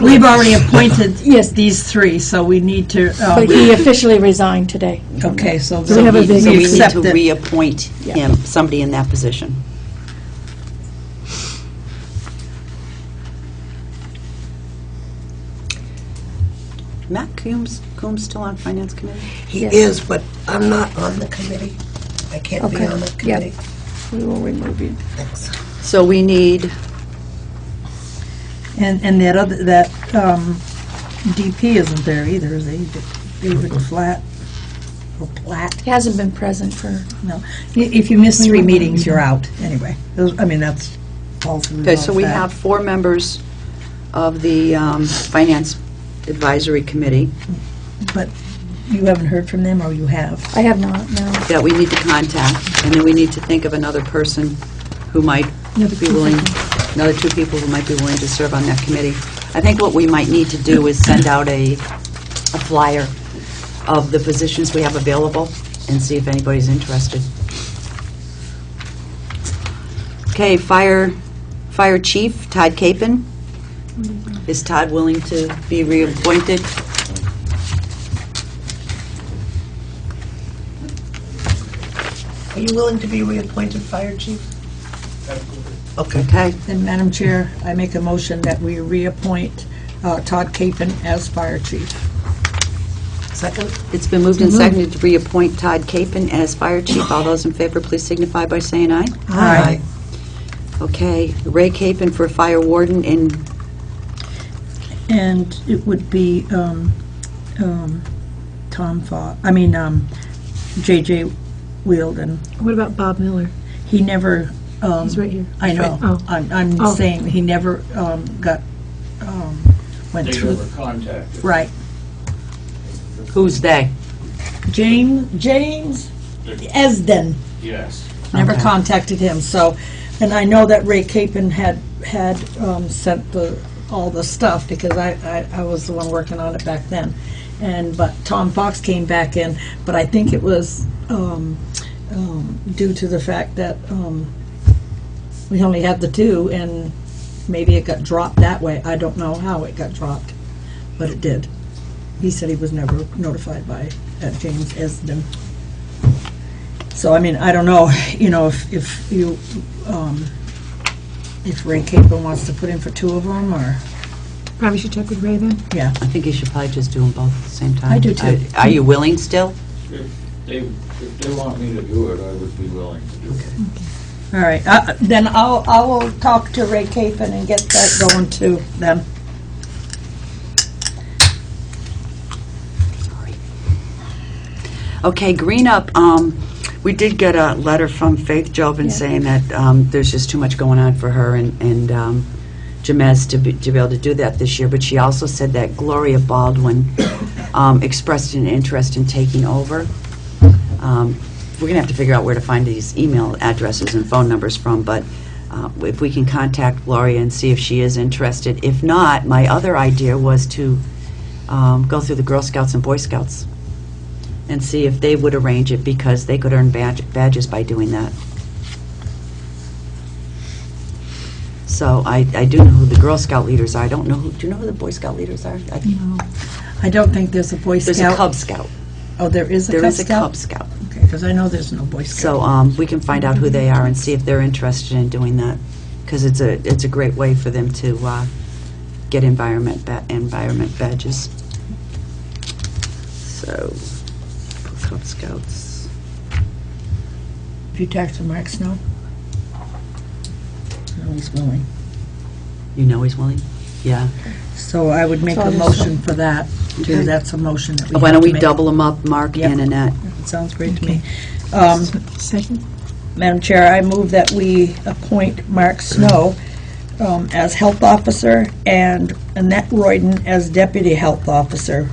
We've already appointed these three, so we need to, But he officially resigned today. okay, so we have a So we we need accept to it. reappoint him, somebody in that position. Matt Coombs still on Finance Committee? He Yes. is, but I'm not on the committee. I can't be Okay. on the Yep. committee. We will remove you. Thanks. So we need, And that DP isn't there either, is he? David Flat, or Platt? He hasn't been present for, No. If you miss 3 meetings, you're out, anyway. I mean, that's falls in okay, so we that. have 4 members of the Finance Advisory Committee But you haven't heard from them, or you have? I have not, no. that we need to contact, and then we need to think of another person who might be willing, another 2 people who might be willing to serve on that committee. I think what we might need to do is send out a flyer of the positions we have available and see if anybody's interested. Okay, Fire Chief, Todd Capon. Is Todd willing to be reappointed? Are you willing to be reappointed fire chief? Okay. Okay, Then, Madam Chair, I make a motion that we reappoint Todd Capon as fire chief. Second? it's been moved and seconded to reappoint Todd Capon as Fire Chief. All those in favor, please signify by saying aye. Aye. Okay, Ray Capon for Fire Warden, and And it would be J.J. Wielden. What about Bob Miller? He never... He's right here. I know. Oh. I'm Oh. saying he never went They through... never contacted. Right. who's they? James Esden. Yes. Never Okay. contacted him, so, and I know that Ray Capon had sent all the stuff, because I was the one working on it back then. But Tom Fox came back in, but I think it was due to the fact that we only had the 2, and maybe it got dropped that way. I don't know how it got dropped, but it did. He said he was never notified by James Esden. So, I mean, I don't know, if Ray Capon wants to put in for 2 of them, or, Probably should check with Ray then. yeah. I think you should probably just do them both at the same time. I do, too. Are you willing still? If they want me to do it, I would be willing to do it. All right, then I will talk to Ray Capon and get that going to them. Okay, Green Up, we did get a letter from Faith Jobin saying that there's just too much going on for her and Jamez to be able to do that this year, but she also said that Gloria Baldwin expressed an interest in taking over. We're going to have to figure out where to find these email addresses and phone numbers from, but if we can contact Gloria and see if she is interested. If not, my other idea was to go through the Girl Scouts and Boy Scouts and see if they would arrange it, because they could earn badges by doing that. So I do know who the Girl Scout leaders are. I don't know who, do you know who the Boy Scout leaders are? I don't think there's a Boy Scout. There's a Cub Scout. Oh, there is a Cub Scout? There is a Cub Scout. Okay, because I know there's no Boy Scout. So we can find out who they are and see if they're interested in doing that, because it's a great way for them to get environment badges. So, Cub Scouts. If you talk to Mark Snow? No, he's willing. You know he's willing? Yeah. So I would make So a I'll just- motion for that, too. Okay. That's a motion that we Why have don't to we make. double them up, Mark Yep. and Annette? It sounds great to me. Second? Madam Chair, I move that we appoint Mark Snow as Health Officer and Annette Royden as Deputy Health Officer.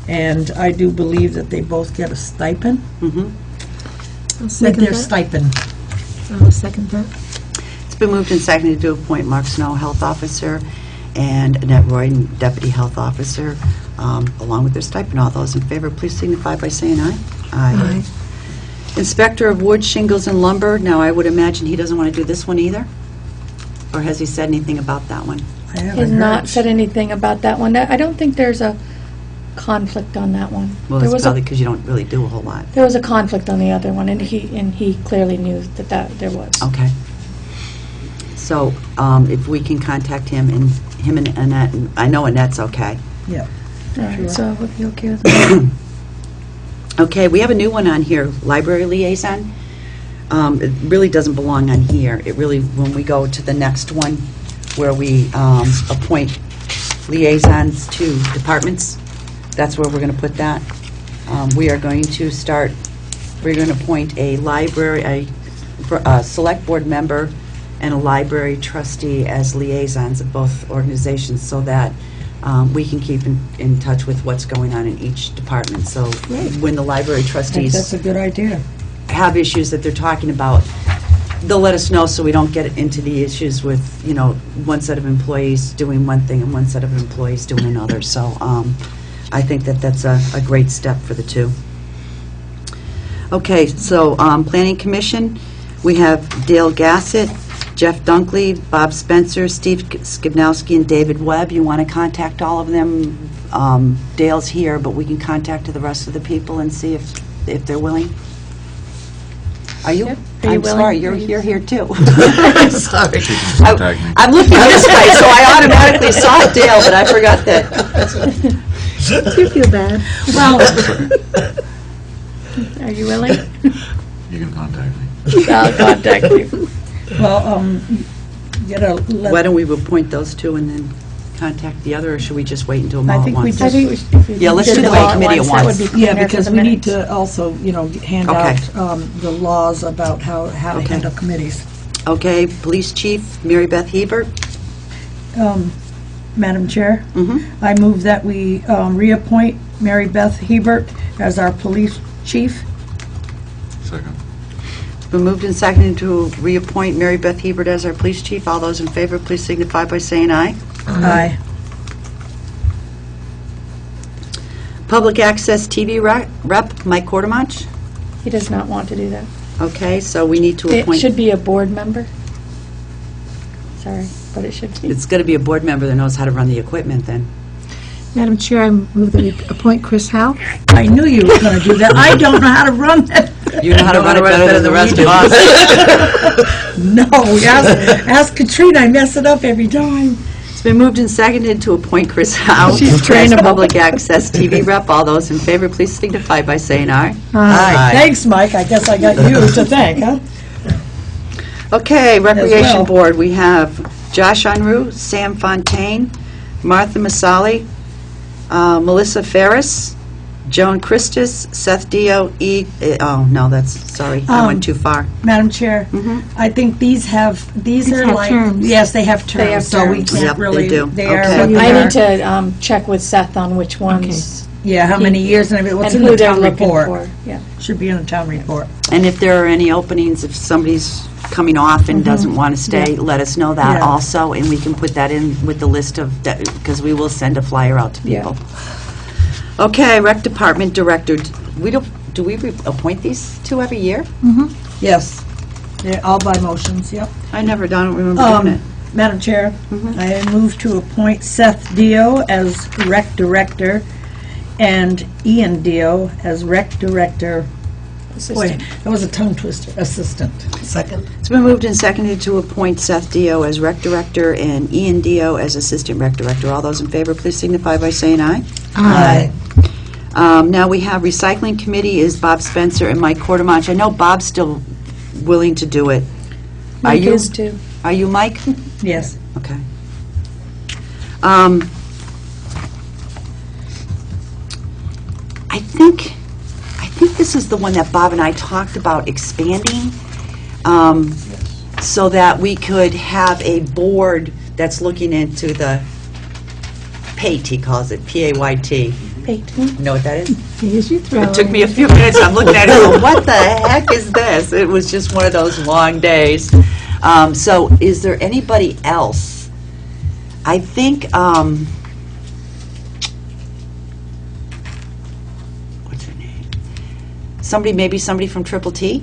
And I do believe that they both get a stipend. Mm-hmm. I'll With second their that. stipend. I'll second that. It's been moved and seconded to appoint Mark Snow, Health Officer, and Annette Royden, Deputy Health Officer, along with their stipend. All those in favor, please signify by saying aye. Aye. Inspector of Wood, Shingles, and Lumber, now I would imagine he doesn't want to do this one either? Or has he said anything about that one? I haven't Has not heard. said anything about that one. I don't think there's a conflict on that one. Well, There that's was a- probably because you don't really do a whole lot. There was a conflict on the other one, and he clearly knew that there was. Okay. So, if we can contact him and Annette, and I know Annette's okay. Yeah. All right, so if you're okay with that. Okay, we have a new one on here, Library Liaison. It really doesn't belong on here. It really, when we go to the next one, where we appoint liaisons to departments, that's where we're going to put that. We are going to start, we're going to appoint a library, a select board member and a library trustee as liaisons of both organizations, so that we can keep in touch with what's going on in each department. So when the library I think trustees that's a good idea. have issues that they're talking about, they'll let us know so we don't get into the issues with, one set of employees doing one thing and one set of employees doing another. So I think that that's a great step for the two. Okay, so Planning Commission, we have Dale Gassett, Jeff Dunkley, Bob Spencer, Steve Skibnowski, and David Webb. You want to contact all of them? Dale's here, but we can contact the rest of the people and see if they're willing. Are you? Yep. Are you I'm willing? sorry, Are you- you're here too. Sorry. She can contact me. I'm looking this way, so I automatically saw Dale, but I forgot that. You feel bad. Well, Are you willing? You can contact me. I'll contact you. well, Why don't we appoint those two and then contact the other, or should we just wait and do them all I at think we once? just- I think if we Yeah, let's did do the them all whole at committee at That once. would be yeah, cleaner for because the we need minutes. to also, hand Okay. out the laws about how to Okay. handle committees. Okay, Police Chief, Mary Beth Hebert. Madam Chair? Mhm. I move that we reappoint Mary Beth Hebert as our police chief. Second. It's been moved and seconded to reappoint Mary Beth Hebert as our Police Chief. All those in favor, please signify by saying aye. Aye. Public Access TV Rep, Mike Quartermach. He does not want to do that. Okay, so we need to It appoint... should be a board member. Sorry, but it should be. It's going to be a board member that knows how to run the equipment then. Madam Chair, I move that we appoint Chris Howe. I knew you were going to do that. I don't know how to run that. You know how to run it better than the rest of us. No, ask Katrina, I mess it up every time. It's been moved and seconded to appoint Chris Howe She's as trainable. Public Access TV Rep. All those in favor, please signify by saying aye. Aye. Thanks, Mike, I guess I got you to thank, huh? Okay, Recreation well. Board, we have Josh Unruh, Sam Fontaine, Martha Masali, Melissa Ferris, Joan Christus, Seth Dio, oh, no, that's, sorry, I went too far. Madam Chair, Mhm. I think these These are have like... terms. Yes, they have They have terms, so we terms. can't Yep, they really... do. They are Okay. what I they need are. to check with Seth on which ones Yeah, how many years and everything, what's and in who the they're town looking report. for. Yeah. Should be in the town report. And if there are any openings, if somebody's coming off and doesn't want to stay, let us know that Yeah. also, and we can put that in with the list of, because we will send a flyer out to Yeah. people. Okay, Rec Department Director, do we appoint these two every year? Yes, they're all by motions, yep. I don't remember doing it. Madam Chair, I move to appoint Seth Dio as Rec Director and Ian Dio as Rec Director. Boy, Assistant. that was a tongue twister, assistant. Second. It's been moved and seconded to appoint Seth Dio as Rec Director and Ian Dio as Assistant Rec Director. All those in favor, please signify by saying aye. Aye. Now we have Recycling Committee is Bob Spencer and Mike Quartermach. I know Bob's still willing to do it. Mike is too. Are you, Mike? Yes. Okay. I think this is the one that Bob and I talked about expanding, so that we could have a board that's looking into the PAYT, he calls it, P-A-Y-T. Payt. You know what that is? Here's your throw. It took me a few minutes, I'm looking at it, going, what the heck is this? It was just one of those long days. So is there anybody else? I think, what's her name? Maybe somebody from Triple T?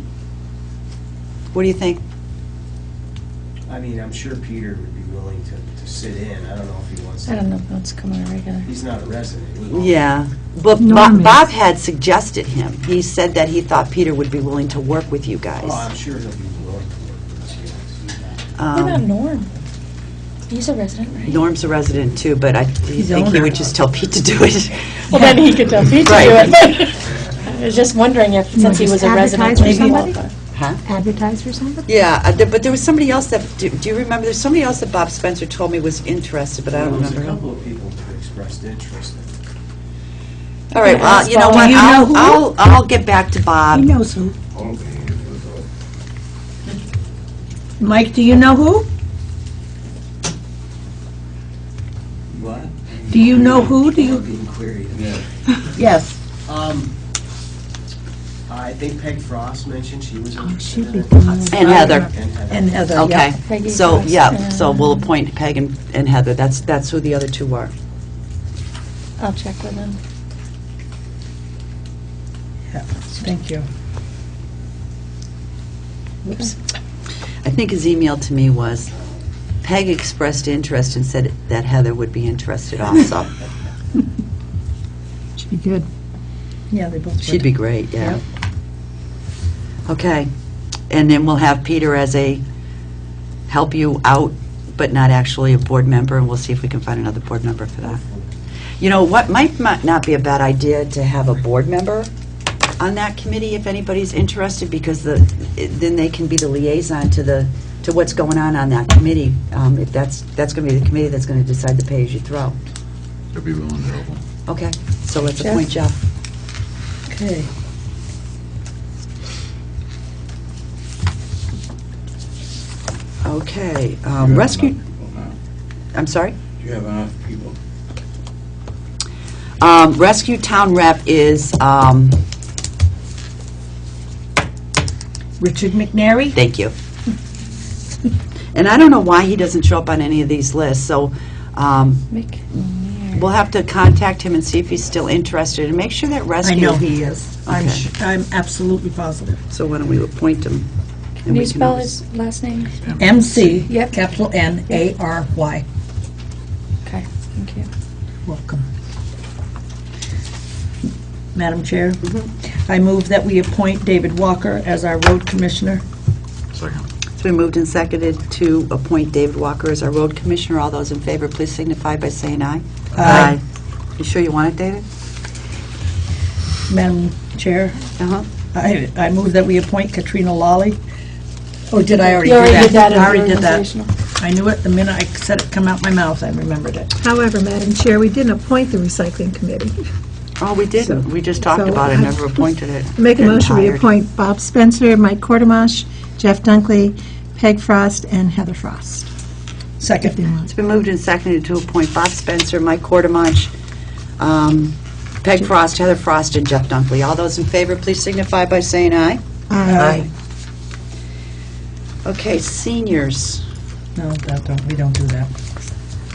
What do you think? I mean, I'm sure Peter would be willing to sit in. I don't know if he wants to. I don't know if that's coming on regular. He's not a resident. Yeah, but Norm is. Bob had suggested him. He said that he thought Peter would be willing to work with you guys. Oh, I'm sure he'll be willing to work with us, yes. What about Norm? He's a resident, right? Norm's a resident too, but I think he would just tell Pete to do it. Well, then he could tell Pete to do Right. it. I was just wondering if, since he was a resident, Advertise for maybe somebody? Huh? Advertise for somebody? Yeah, but there was somebody else that, do you remember, there's somebody else that Bob Spencer told me was interested, but I don't There's remember a who. couple of people who expressed interest. All right, well, you know what, Do you know who? I'll get back to Bob. He knows who. Mike, do you know who? What? Do you know who? Do you? Being queried. Yes. I think Peg Frost mentioned she was interested she'd in be it. good. And Heather. And Heather, yeah. Okay, Peggy so, Frost yeah, so and- we'll appoint Peg and Heather, that's who the other two are. I'll check with him. Yeah, thank you. Oops. I think his email to me was, Peg expressed interest and said that Heather would be interested also. Should be good. Yeah, they both. She'd be great, yeah. Yep. Okay, and then we'll have Peter as a help you out, but not actually a board member, and we'll see if we can find another board member for that. You know, what might not be a bad idea to have a board member on that committee if anybody's interested, because then they can be the liaison to what's going on that committee. If that's going to be the committee that's going to decide the pay-as-you-throw. I'd be willing to help them. Okay, so let's Jeff? appoint Jeff. Okay. Okay, Do you have rescue, enough people now? I'm sorry? Do you have enough people? Rescue town rep is, Richard McNary? thank you. And I don't know why he doesn't show up on any of these lists, so we'll have to contact him and see if he's still interested, and make sure that I rescue... know he is. I'm Okay. I'm absolutely positive. So why don't we appoint him? Can you spell his last name? MC, Yep. capital N-A-R-Y. Okay, thank you. Welcome. Madam Chair, I move that we appoint David Walker as our road commissioner. Second. It's been moved and seconded to appoint David Walker as our road commissioner. All those in favor, please signify by saying aye. Aye. You sure you want it, David? Madam Chair, Uh-huh. I move that we appoint Katrina Lawley. Oh, did I already You do already that? did that in I already did that. organizational. I knew it the minute I said it come out my mouth, I remembered it. However, Madam Chair, we didn't appoint the recycling committee. Oh, we didn't. We just talked So about it, I- never appointed it. Make a Getting motion, we tired. appoint Bob Spencer, Mike Quartermash, Jeff Dunkley, Peg Frost, and Heather Frost. Second. If they want. It's been moved and seconded to appoint Bob Spencer, Mike Quartermach, Peg Frost, Heather Frost, and Jeff Dunkley. All those in favor, please signify by saying aye. Aye. Okay, seniors. No, we don't do that.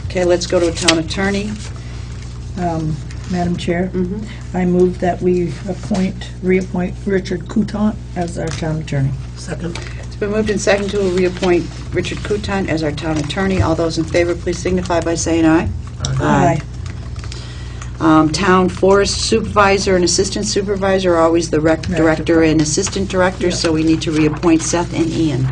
Okay, let's go to a town attorney. Madam Chair, I move that we reappoint Richard Coutant as our town attorney. Second. It's been moved and seconded to reappoint Richard Coutant as our town attorney. All those in favor, please signify by saying aye. Aye. Town forest supervisor and assistant supervisor are always the director and assistant director, so we need to reappoint Seth and Ian.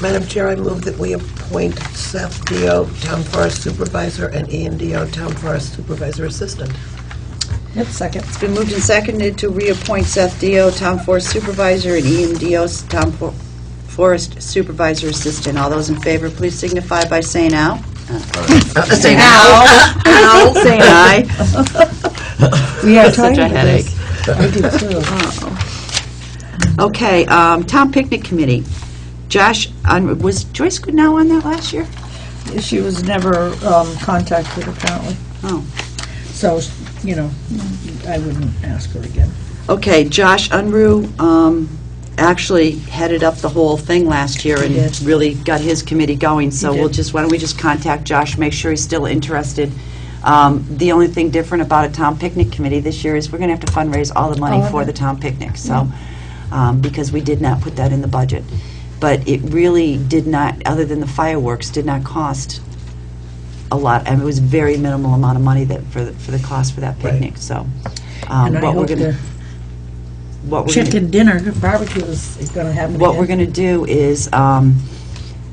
Madam Chair, I move that we appoint Seth Dio, Town Forest Supervisor, and Ian Dio, Town Forest Supervisor Assistant. Yep, second. It's been moved and seconded to reappoint Seth Dio, Town Forest Supervisor, and Ian Dio, Town Forest Supervisor Assistant. All those in favor, please signify by saying aye. Say Ow. Saying aye. We are Such tired a of headache. this. I do too. Okay, Town Picnic Committee. Josh, was Joyce Goodnow on that last year? She was never contacted, apparently. Oh. So, you know, I wouldn't ask her again. Okay, Josh Unruh actually headed up the whole thing last year and did. really got his committee going, so He we'll did. just, why don't we just contact Josh, make sure he's still interested. The only thing different about a town picnic committee this year is we're gonna have to fundraise all the money All of for it. the town picnic, so, because we did not put that in the budget. But it really did not, other than the fireworks, did not cost a lot. I mean, it was very minimal amount of money that, for the cost for that picnic, so. And I what we're hope gonna- the what we're gonna- chicken dinner, the barbecue is going to happen What we're again. going to do is,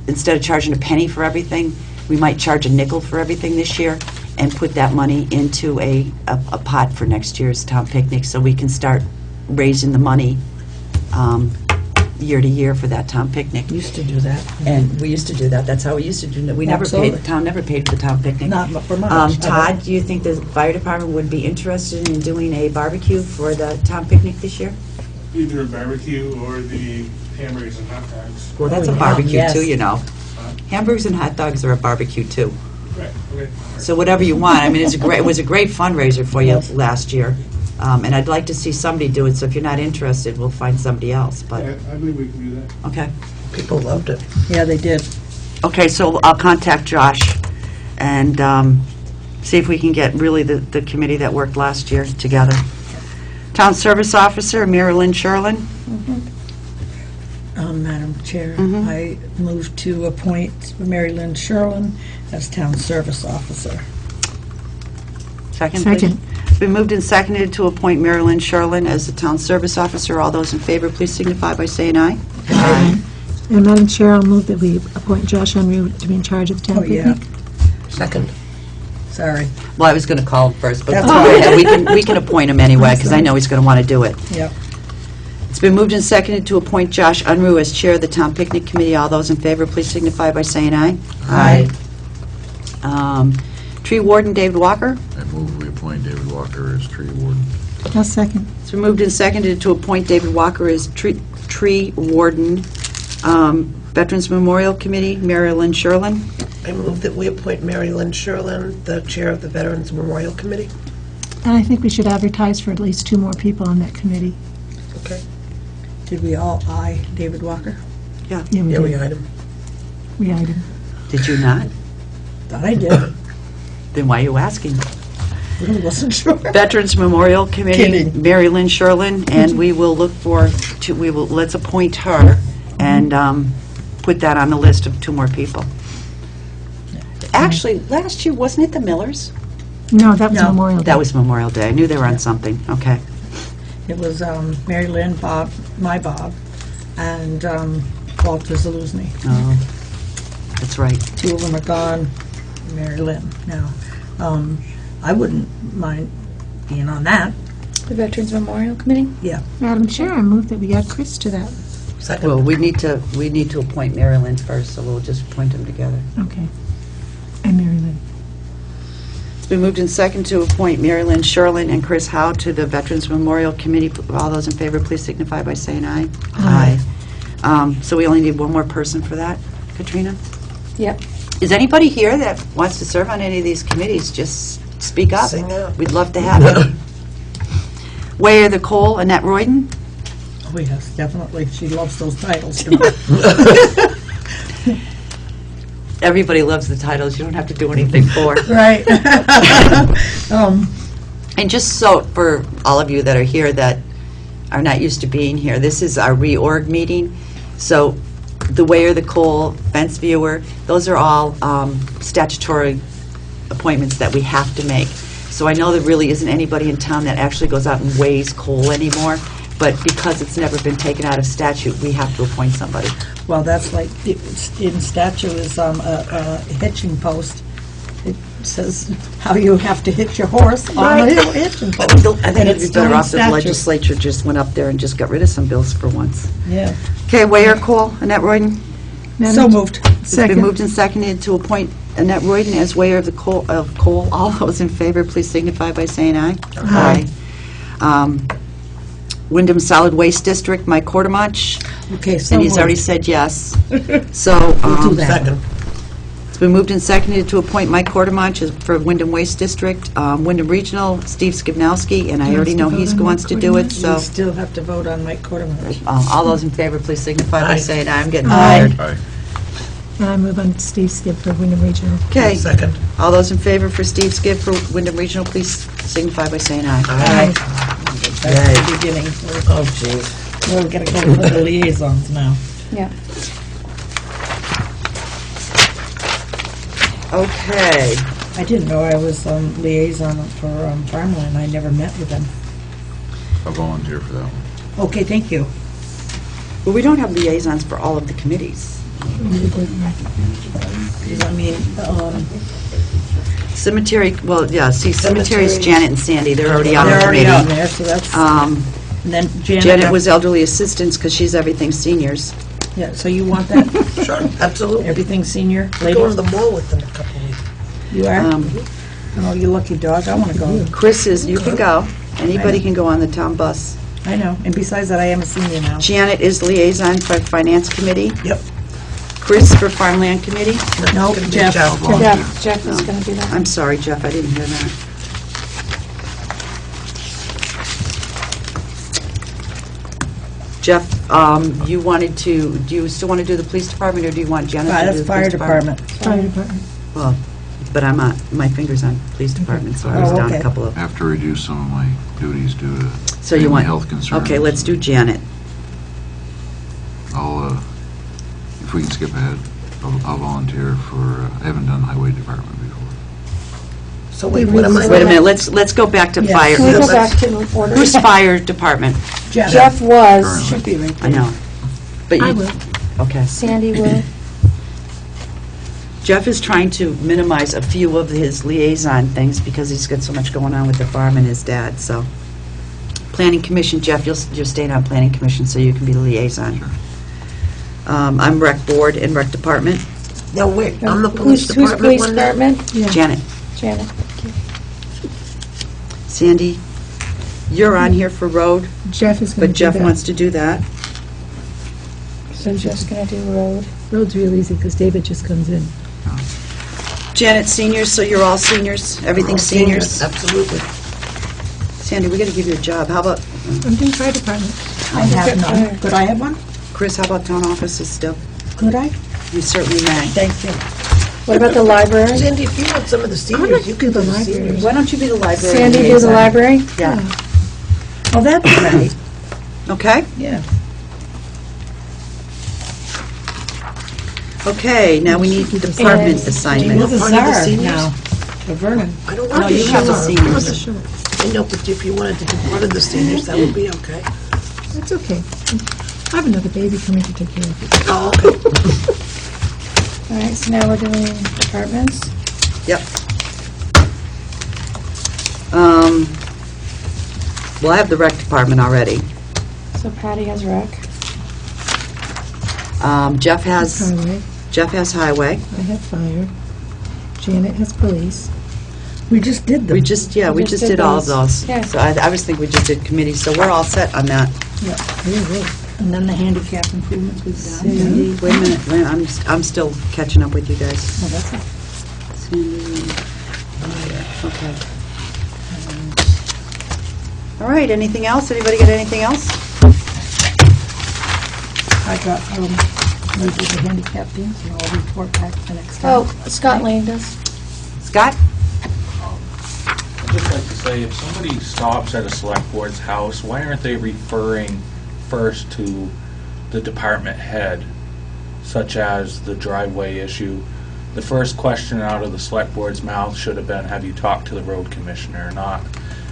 instead of charging a penny for everything, we might charge a nickel for everything this year and put that money into a pot for next year's town picnic, so we can start raising the money year to year for that town picnic. Used to do that. And we used to do that. That's how we used to do it. We never paid, Absolutely. the town never paid for the town picnic. Not for much. Todd, do you think the fire department would be interested in doing a barbecue for the town picnic this year? Either a barbecue or the hamburgers and hot dogs. Well, that's Oh, a yeah. barbecue Yes. too, you know. Hamburgers and hot dogs are a barbecue too. Right, okay. So whatever you want. I mean, it was a great fundraiser for you last year. And I'd like to see somebody do it, so if you're not interested, we'll find somebody else, but, I believe we can do that. okay. People loved it. Yeah, they did. Okay, so I'll contact Josh and see if we can get really the committee that worked last year together. Town Service Officer, Mary Lynn Sherlin. Madam Chair, Mhm. I move to appoint Mary Lynn Sherlin as Town Service Officer. Second, please. Second. It's been moved and seconded to appoint Mary Lynn Sherlin as the Town Service Officer. All those in favor, please signify by saying aye. Aye. And Madam Chair, I'll move that we appoint Josh Unruh to be in charge of the town Oh, yeah. picnic. Second. Sorry. Well, I was going to call him first, but That's all right. we can appoint him anyway, because I know he's going to want to do it. Yep. It's been moved and seconded to appoint Josh Unruh as Chair of the Town Picnic Committee. All those in favor, please signify by saying aye. Aye. Tree Warden David Walker. I move we appoint David Walker as tree warden. I'll second. It's been moved and seconded to appoint David Walker as Tree Warden. Veterans Memorial Committee, Mary Lynn Sherlin. I move that we appoint Mary Lynn Sherlin, the chair of the Veterans Memorial Committee. And I think we should advertise for at least 2 more people on that committee. Okay. Did we all aye David Walker? Yeah. Yeah, we Yeah, we did. eyed him. We eyed him. Did you not? Thought I did. Then why are you asking? Really wasn't sure. Veterans Memorial Committee, Kidding. Mary Lynn Sherlin, and we will look for, let's appoint her and put that on the list of 2 more people. Actually, last year, wasn't it the Millers? No, that was No. Memorial Day. That was Memorial Day. I knew they were on something. Okay. It was Mary Lynn, Bob, my Bob, and Walter Zaluzny. Oh, that's right. 2 of them are gone. Mary Lynn now. I wouldn't mind being on that. The Veterans Memorial Committee? Yeah. Madam Chair, I move that we add Chris to that. Second. Well, we need to appoint Mary Lynn first, so we'll just appoint them together. Okay. And Mary Lynn. It's been moved and seconded to appoint Mary Lynn Sherlin and Chris Howe to the Veterans Memorial Committee. All those in favor, please signify by saying aye. Aye. So we only need 1 more person for that, Katrina? Yep. Is anybody here that wants to serve on any of these committees? Just speak up. Sing out. We'd love to have you. Way of the Coal, Annette Royden. Oh, yes, definitely. She loves those titles. You know. Everybody loves the titles. You don't have to do anything for. Right. And just so for all of you that are here that are not used to being here, this is our reorg meeting. So the Way or the Coal, Fence Viewer, those are all statutory appointments that we have to make. So I know there really isn't anybody in town that actually goes out and weighs coal anymore, but because it's never been taken out of statute, we have to appoint somebody. Well, that's like, in statute is a hitching post. It says how you have to hitch your horse on a hitching post. I think And it'd it's be better still in off if the statute. legislature just went up there and just got rid of some bills for once. Yeah. Okay, Way or Coal, Annette Royden. So moved. It's been moved and seconded to appoint Annette Royden as Wayer of the Coal. All those in favor, please signify by saying aye. Aye. Windham Solid Waste District, Mike Quartermuch. Okay, so And he's already moved. said yes. So, We'll do that. Second. it's been moved and seconded to appoint Mike Quartermuch for Windham Waste District. Windham Regional, Steve Skibnowski, and I already know he wants to do it, so. You still have to vote on Mike Quartermaine. All those in favor, please signify by Aye. saying aye. I'm getting Aye. tired. Aye. And I move on Steve Skib for Windham Regional. Okay. Second. All those in favor for Steve Skib for Windham Regional, please signify by saying aye. Aye. That's the beginning. Oh, jeez. We're gonna go for the liaisons now. Yeah. Okay. I didn't know I was liaison for farmland. I never met with them. I'll volunteer for that one. Okay, thank you. Well, we don't have liaisons for all of the committees. Because I mean, Cemetery, well, yeah, see, cemetery's Cemetery. Janet and Sandy, they're already on the they're committee. already on there, so that's, Um, and then Janet. Janet was elderly assistance because she's everything seniors. Yeah, so you want that? Sure, absolutely. Everything senior? Go to the mall with them in a couple of weeks. You are? Um, Oh, you lucky dog. I want to go. Chris is, you can go. Anybody can go on the town bus. I know. And besides that, I am a senior now. Janet is liaison for Finance Committee. Yep. Chris for Farmland Committee. Nope, Gonna be Jeff. I'll volunteer. Jeff is going to do that. I'm sorry, Jeff, I didn't hear that. Jeff, you wanted to, do you still want to do the police department, or do you want Janet to do That's the fire police department? department. Fire department. Well, but I'm on, my finger's on police department, so I was Oh, down a okay. couple of. I have to reduce some of my duties due to So you family want, health concerns. okay, let's do Janet. I'll, if we can skip ahead, I'll volunteer for, I haven't done highway department before. So wait, what am I? Wait a minute, let's go back to Yes. fire. Can we go back to order? Who's fire department? Jeff was, Should be right I there. know. But I you, will. okay. Sandy will. Jeff is trying to minimize a few of his liaison things because he's got so much going on with the farm and his dad, so. Planning Commission, Jeff, you're staying on Planning Commission, so you can be the liaison. Sure. I'm Rec Board and Rec Department. No, wait, I'm the police Who's department police one now? department? Yeah. Janet. Janet. Sandy, you're on here for road, Jeff is going but to do that. Jeff wants to do that. So Jeff's going to do road. Road's real easy because David just comes in. Janet, seniors, so you're all seniors? Everything's seniors? Absolutely. Sandy, we gotta give you a job. How about, I'm doing fire department. I have none. Could I have one? Chris, how about town offices still? Could I? You certainly may. Thank you. What about the library? Sandy, if you want some of the seniors, you can do the seniors. Why don't you be the library Sandy do the liaison? library? Yeah. Oh, that'd be great. Okay? Yeah. Okay, now we need department And- assignments. You're the Part of the czar seniors? now. For Vernon. I don't No, want to you be have the sure. seniors. I know, but if you wanted to do part of the seniors, that would be okay. That's okay. I have another baby coming to take care of it. Oh, okay. All right, so now we're doing departments. Yep. Well, I have the rec department already. So Patty has rec. Jeff has highway. I have fire. Janet has police. We just did them. We just did all of those. Yeah. So I was thinking we just did committee, so we're all set on that. Yeah, very good. And then the handicap improvements we've done. Sandy, wait a minute, I'm still catching up with you guys. Oh, that's it. Sandy, okay. All right, anything else? Anybody got anything else? I got, we did the handicap things, and I'll report back the next time. Oh, Scott Lane does. Scott? I'd just like to say, if somebody stops at a select board's house, why aren't they referring first to the department head, such as the driveway issue? The first question out of the select board's mouth should have been, have you talked to the road commissioner or not?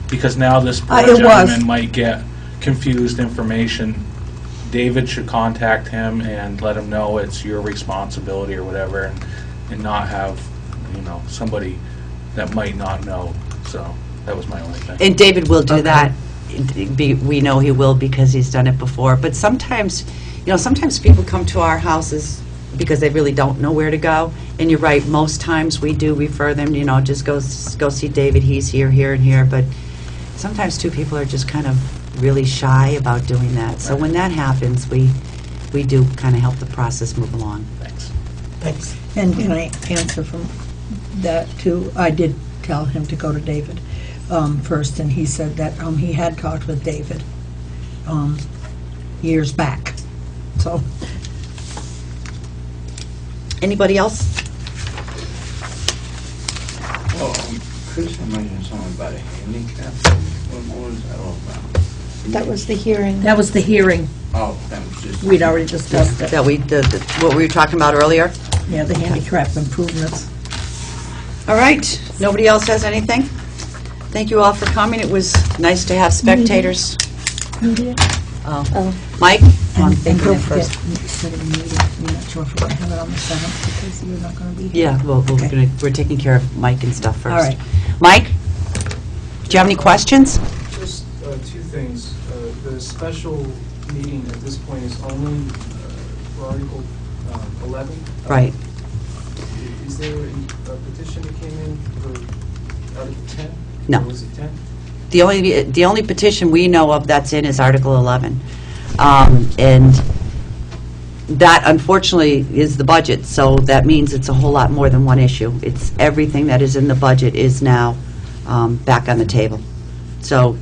Because now this poor It was. gentleman might get confused information. David should contact him and let him know it's your responsibility or whatever, and not have, somebody that might not know. So that was my only thing. And David will do that. We know he will because he's done it before. But sometimes, sometimes people come to our houses because they really don't know where to go. And you're right, most times we do refer them, just go see David, he's here, here, and here, but sometimes too, people are just kind of really shy about doing that. So when that happens, we do kind of help the process move along. Thanks. Thanks. And can I answer from that too? I did tell him to go to David first, and he said that he had talked with David years back. So, anybody else? Well, Chris mentioned something about a handicap. What was that all about? That was the hearing. that was the hearing. Oh, that was just. We'd already discussed it. That what were you talking about earlier? Yeah, the handicap improvements. All right, nobody else has anything? Thank you all for coming. It was nice to have spectators. Oh. Mike? I'm And thinking don't it forget, first. instead of the meeting, we're not sure if we're going to have it on the 7th because you're not going to be here. Yeah, well, Okay. we're taking care of Mike and stuff first. All right. Mike, do you have any questions? Just two things. The special meeting at this point is only for Article 11. Right. Is there a petition that came in for Article 10? No. Or was it 10? The only petition we know of that's in is Article 11. And that, unfortunately, is the budget, so that means it's a whole lot more than one issue. It's everything that is in the budget is now back on the table. So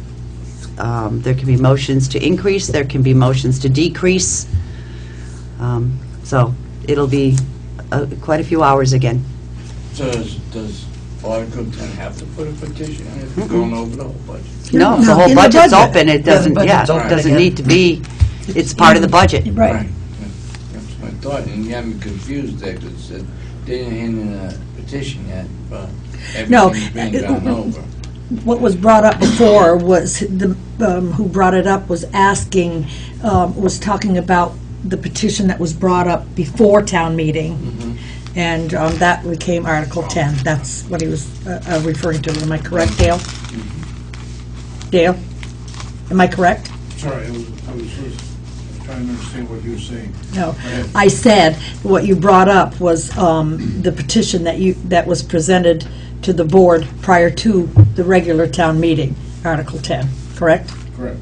there can be motions to increase, there can be motions to decrease. So it'll be quite a few hours again. So does Article 10 have to put a petition in if it's going over the whole budget? No, the whole budget's open, it doesn't, it doesn't need to be, it's part of the budget. Right. That's my thought, and you had me confused there, because it didn't hand in a petition yet, but No, everything's being gone over. What was brought up before was, who brought it up was asking, was talking about the petition that was brought up before town meeting, and that became Article 10. That's what he was referring to. Am I correct, Dale? Dale? Am I correct? Sorry, I was just trying to understand what you were saying. No. I said, what you brought up was the petition that was presented to the board prior to the regular town meeting, Article 10, correct? Correct.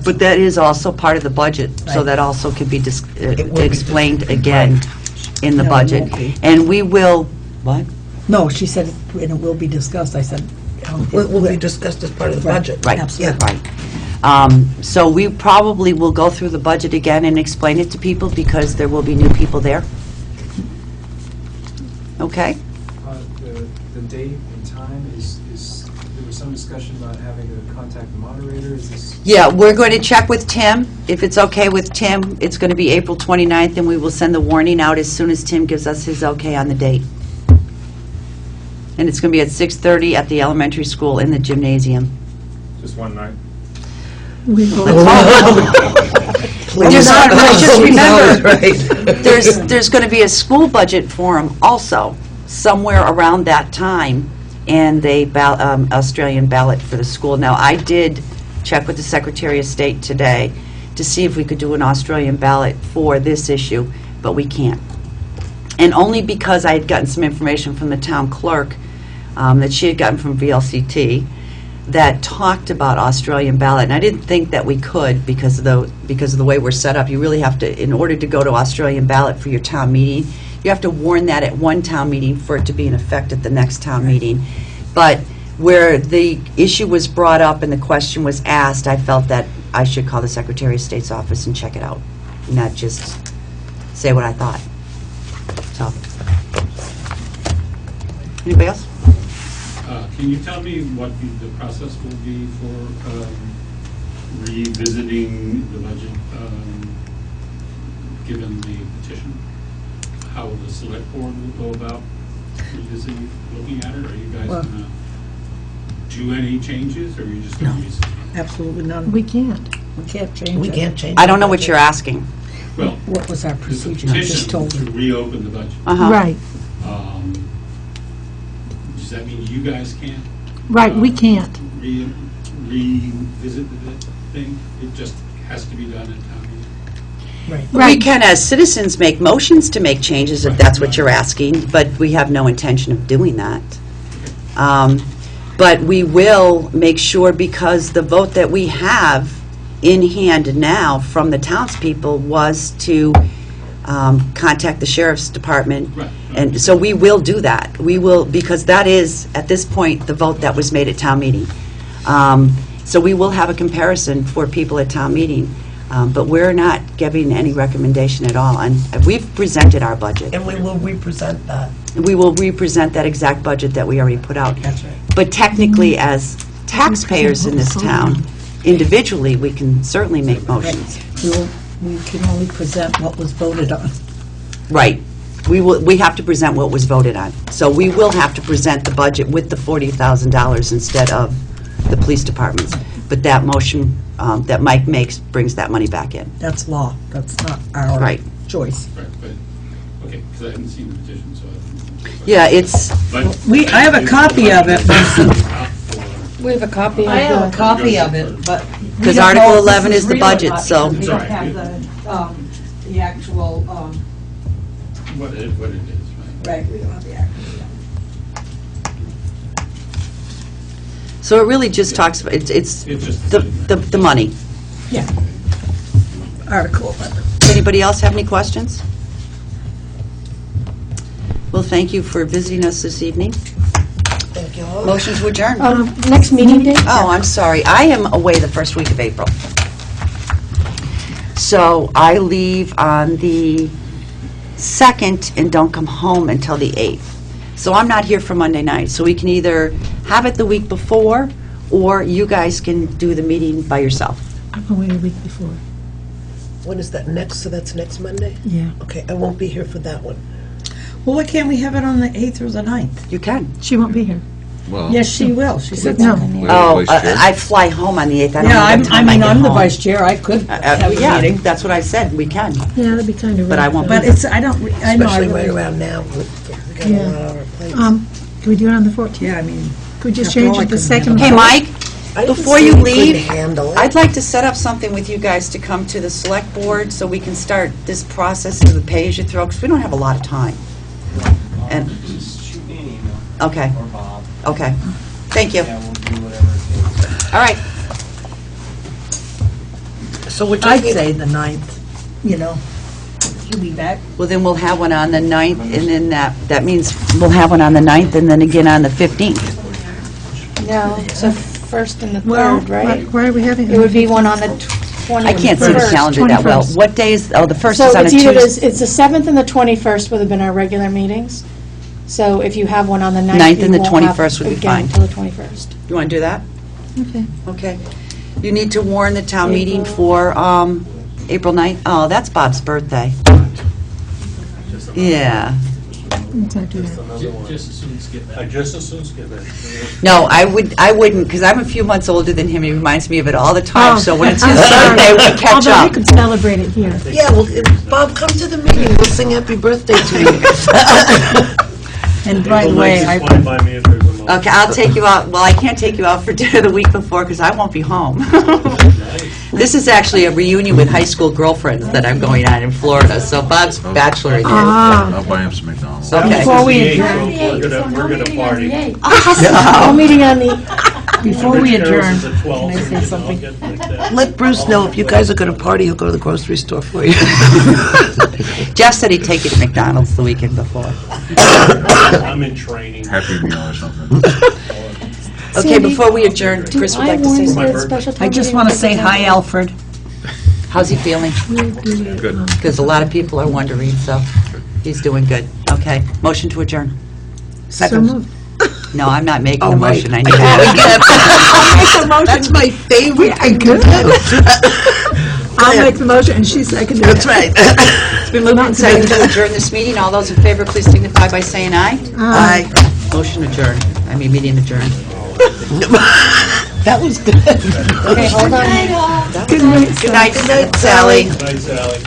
But that is also part of the budget, so Right. that also could be explained again in the No, it budget. won't be. And we will, what? No, she said, and it will be discussed. I said, It will be discussed as part of the Right. budget. Right, Absolutely. right. So we probably will go through the budget again and explain it to people because there will be new people there. Okay? The date and time is, there was some discussion about having to contact the moderator. Is this? Yeah, we're going to check with Tim. If it's okay with Tim, it's going to be April 29th, and we will send the warning out as soon as Tim gives us his okay on the date. And it's going to be at 6:30 at the elementary school in the gymnasium. Just one night? Just remember, there's going to be a school budget forum also, somewhere around that time, and the Australian ballot for the school. Now, I did check with the Secretary of State today to see if we could do an Australian ballot for this issue, but we can't. And only because I had gotten some information from the town clerk that she had gotten from VLCT that talked about Australian ballot, and I didn't think that we could because of the way we're set up. You really have to, in order to go to Australian ballot for your town meeting, you have to warn that at one town meeting for it to be in effect at the next town meeting. But where the issue was brought up and the question was asked, I felt that I should call the Secretary of State's office and check it out, not just say what I thought. So, anybody else? Can you tell me what the process will be for revisiting the budget, given the petition? How the select board will go about revisiting, looking at it? Are you guys Well- going to do any changes, or are you just going to use it? Absolutely none. We can't. We can't change it. We can't change I don't know what you're asking. Well, What was our there's a procedure? I just petition told to you. reopen the budget. Right, Does that mean you guys can't? right, we can't. Revisit the thing? It just has to be done at town meeting? We can, as citizens, make motions to make changes if that's what you're asking, but we have no intention of doing that. But we will make sure, because the vote that we have in hand now from the townspeople was to contact the sheriff's department. And so we will do that. We will, because that is, at this point, the vote that was made at town meeting. So we will have a comparison for people at town meeting. But we're not giving any recommendation at all. And we've presented our budget. And we will represent that. We will represent that exact budget that we already put out. That's right. But technically, as taxpayers in this town, individually, we can certainly make motions. We can only present what was voted on. Right. We have to present what was voted on. So we will have to present the budget with the $40,000 instead of the police departments. But that motion that Mike makes brings that money back in. That's law. That's not our Right. choice. Right, but, okay, because I haven't seen the petition, so. Yeah, it's... I have a copy of it. We have a copy of I have a the- copy of it, but. we Because don't know Article if this 11 is the real or budget, not, so- because we don't Sorry. have the actual, What it is, right? right, we don't have the actual. So it really just talks, about it's just the money. Yeah. Article 11. Anybody else have any questions? Well, thank you for visiting us this evening. Thank you all. Motion to adjourn. Next meeting date? Oh, I'm sorry. I am away the first week of April. So I leave on the 2nd and don't come home until the 8th. So I'm not here for Monday night. So we can either have it the week before, or you guys can do the meeting by yourself. I'm away a week before. When is that next? So that's next Monday? Yeah. Okay, I won't be here for that one. Well, why can't we have it on the 8th or the 9th? You can. She won't be here. Well, Yes, she will. She said No. we have a Oh, vice chair. I fly home on the 8th. I don't Yeah, know what time I get I'm the home. vice chair. I could have a Yeah, meeting. that's what I said. We can. Yeah, that'd be kind of. But I won't But it's, I don't, I know. I Especially right really- around now, we got a Yeah. lot on our plates. Can we do it on the 14th? Yeah, I mean. Could we just after change all, I it to couldn't second? handle Hey, it. Mike, I didn't before say you we couldn't leave, handle it. I'd like to set up something with you guys to come to the select board so we can start this process of the pay-as-you-throw, because we don't have a lot of time. And, Just shoot me an email. okay, Or Bob. okay. Thank you. Yeah, we'll do whatever it takes. All right. So we're I'd talking, say the 9th, you know. You'll be back. Well, then we'll have one on the 9th, and then that means we'll have one on the 9th, and then again on the 15th. No, it's the first and the Well, third, right? Why are we having? It would be one on the 21st. I can't see the calendar that well. 21st. What day is, oh, the 1st So is on a it's either, Tuesday. it's the 7th and the 21st would have been our regular meetings. So if you have one on the 9th, 9th you and the won't have 21st would be again fine. Until the 21st. You want to do that? Okay. Okay. You need to warn the town meeting for April 9th. Oh, that's Bob's birthday. Yeah. Let's not do that. Just as soon as skip that. I just as soon skip it. No, I wouldn't, because I'm a few months older than him. He reminds me of it all the time. So when it's his I'm sorry. birthday, we catch Although up. we could celebrate it here. yeah, well, Bob, come to the meeting, we'll sing happy birthday to you. And by the way, I, By me if there's a moment. Okay, I'll take you out. Well, I can't take you out for dinner the week before because I won't be home. This is actually a reunion with high school girlfriends that I'm going on in Florida. So Bob's bachelor year. I'll buy him some McDonald's. Okay. before we This is the adjourn, 8th, we're gonna party. No meeting on the, before we adjourn, Can can I say something? Let Bruce know if you guys are going to party, he'll go to the grocery store for you. Jeff said he'd take you to McDonald's the weekend before. I'm in training. Happy Meal or something. Okay, before we adjourn, Chris would like to say something. I just want to say hi, Alfred. How's he feeling? Good. Because a lot of people are wondering, so he's doing good. Okay, motion to adjourn. So moved. No, I'm not making Oh, a right. motion. I need to. That's my favorite. I could. I'll make the motion, and she seconded it. That's right. It's been moved and seconded to adjourn this meeting. All those in favor, please signify by saying aye. Aye. Motion adjourned. I mean, meeting adjourned. That was good. okay, hold on. Good night. Good night, Sally. Night, Sally.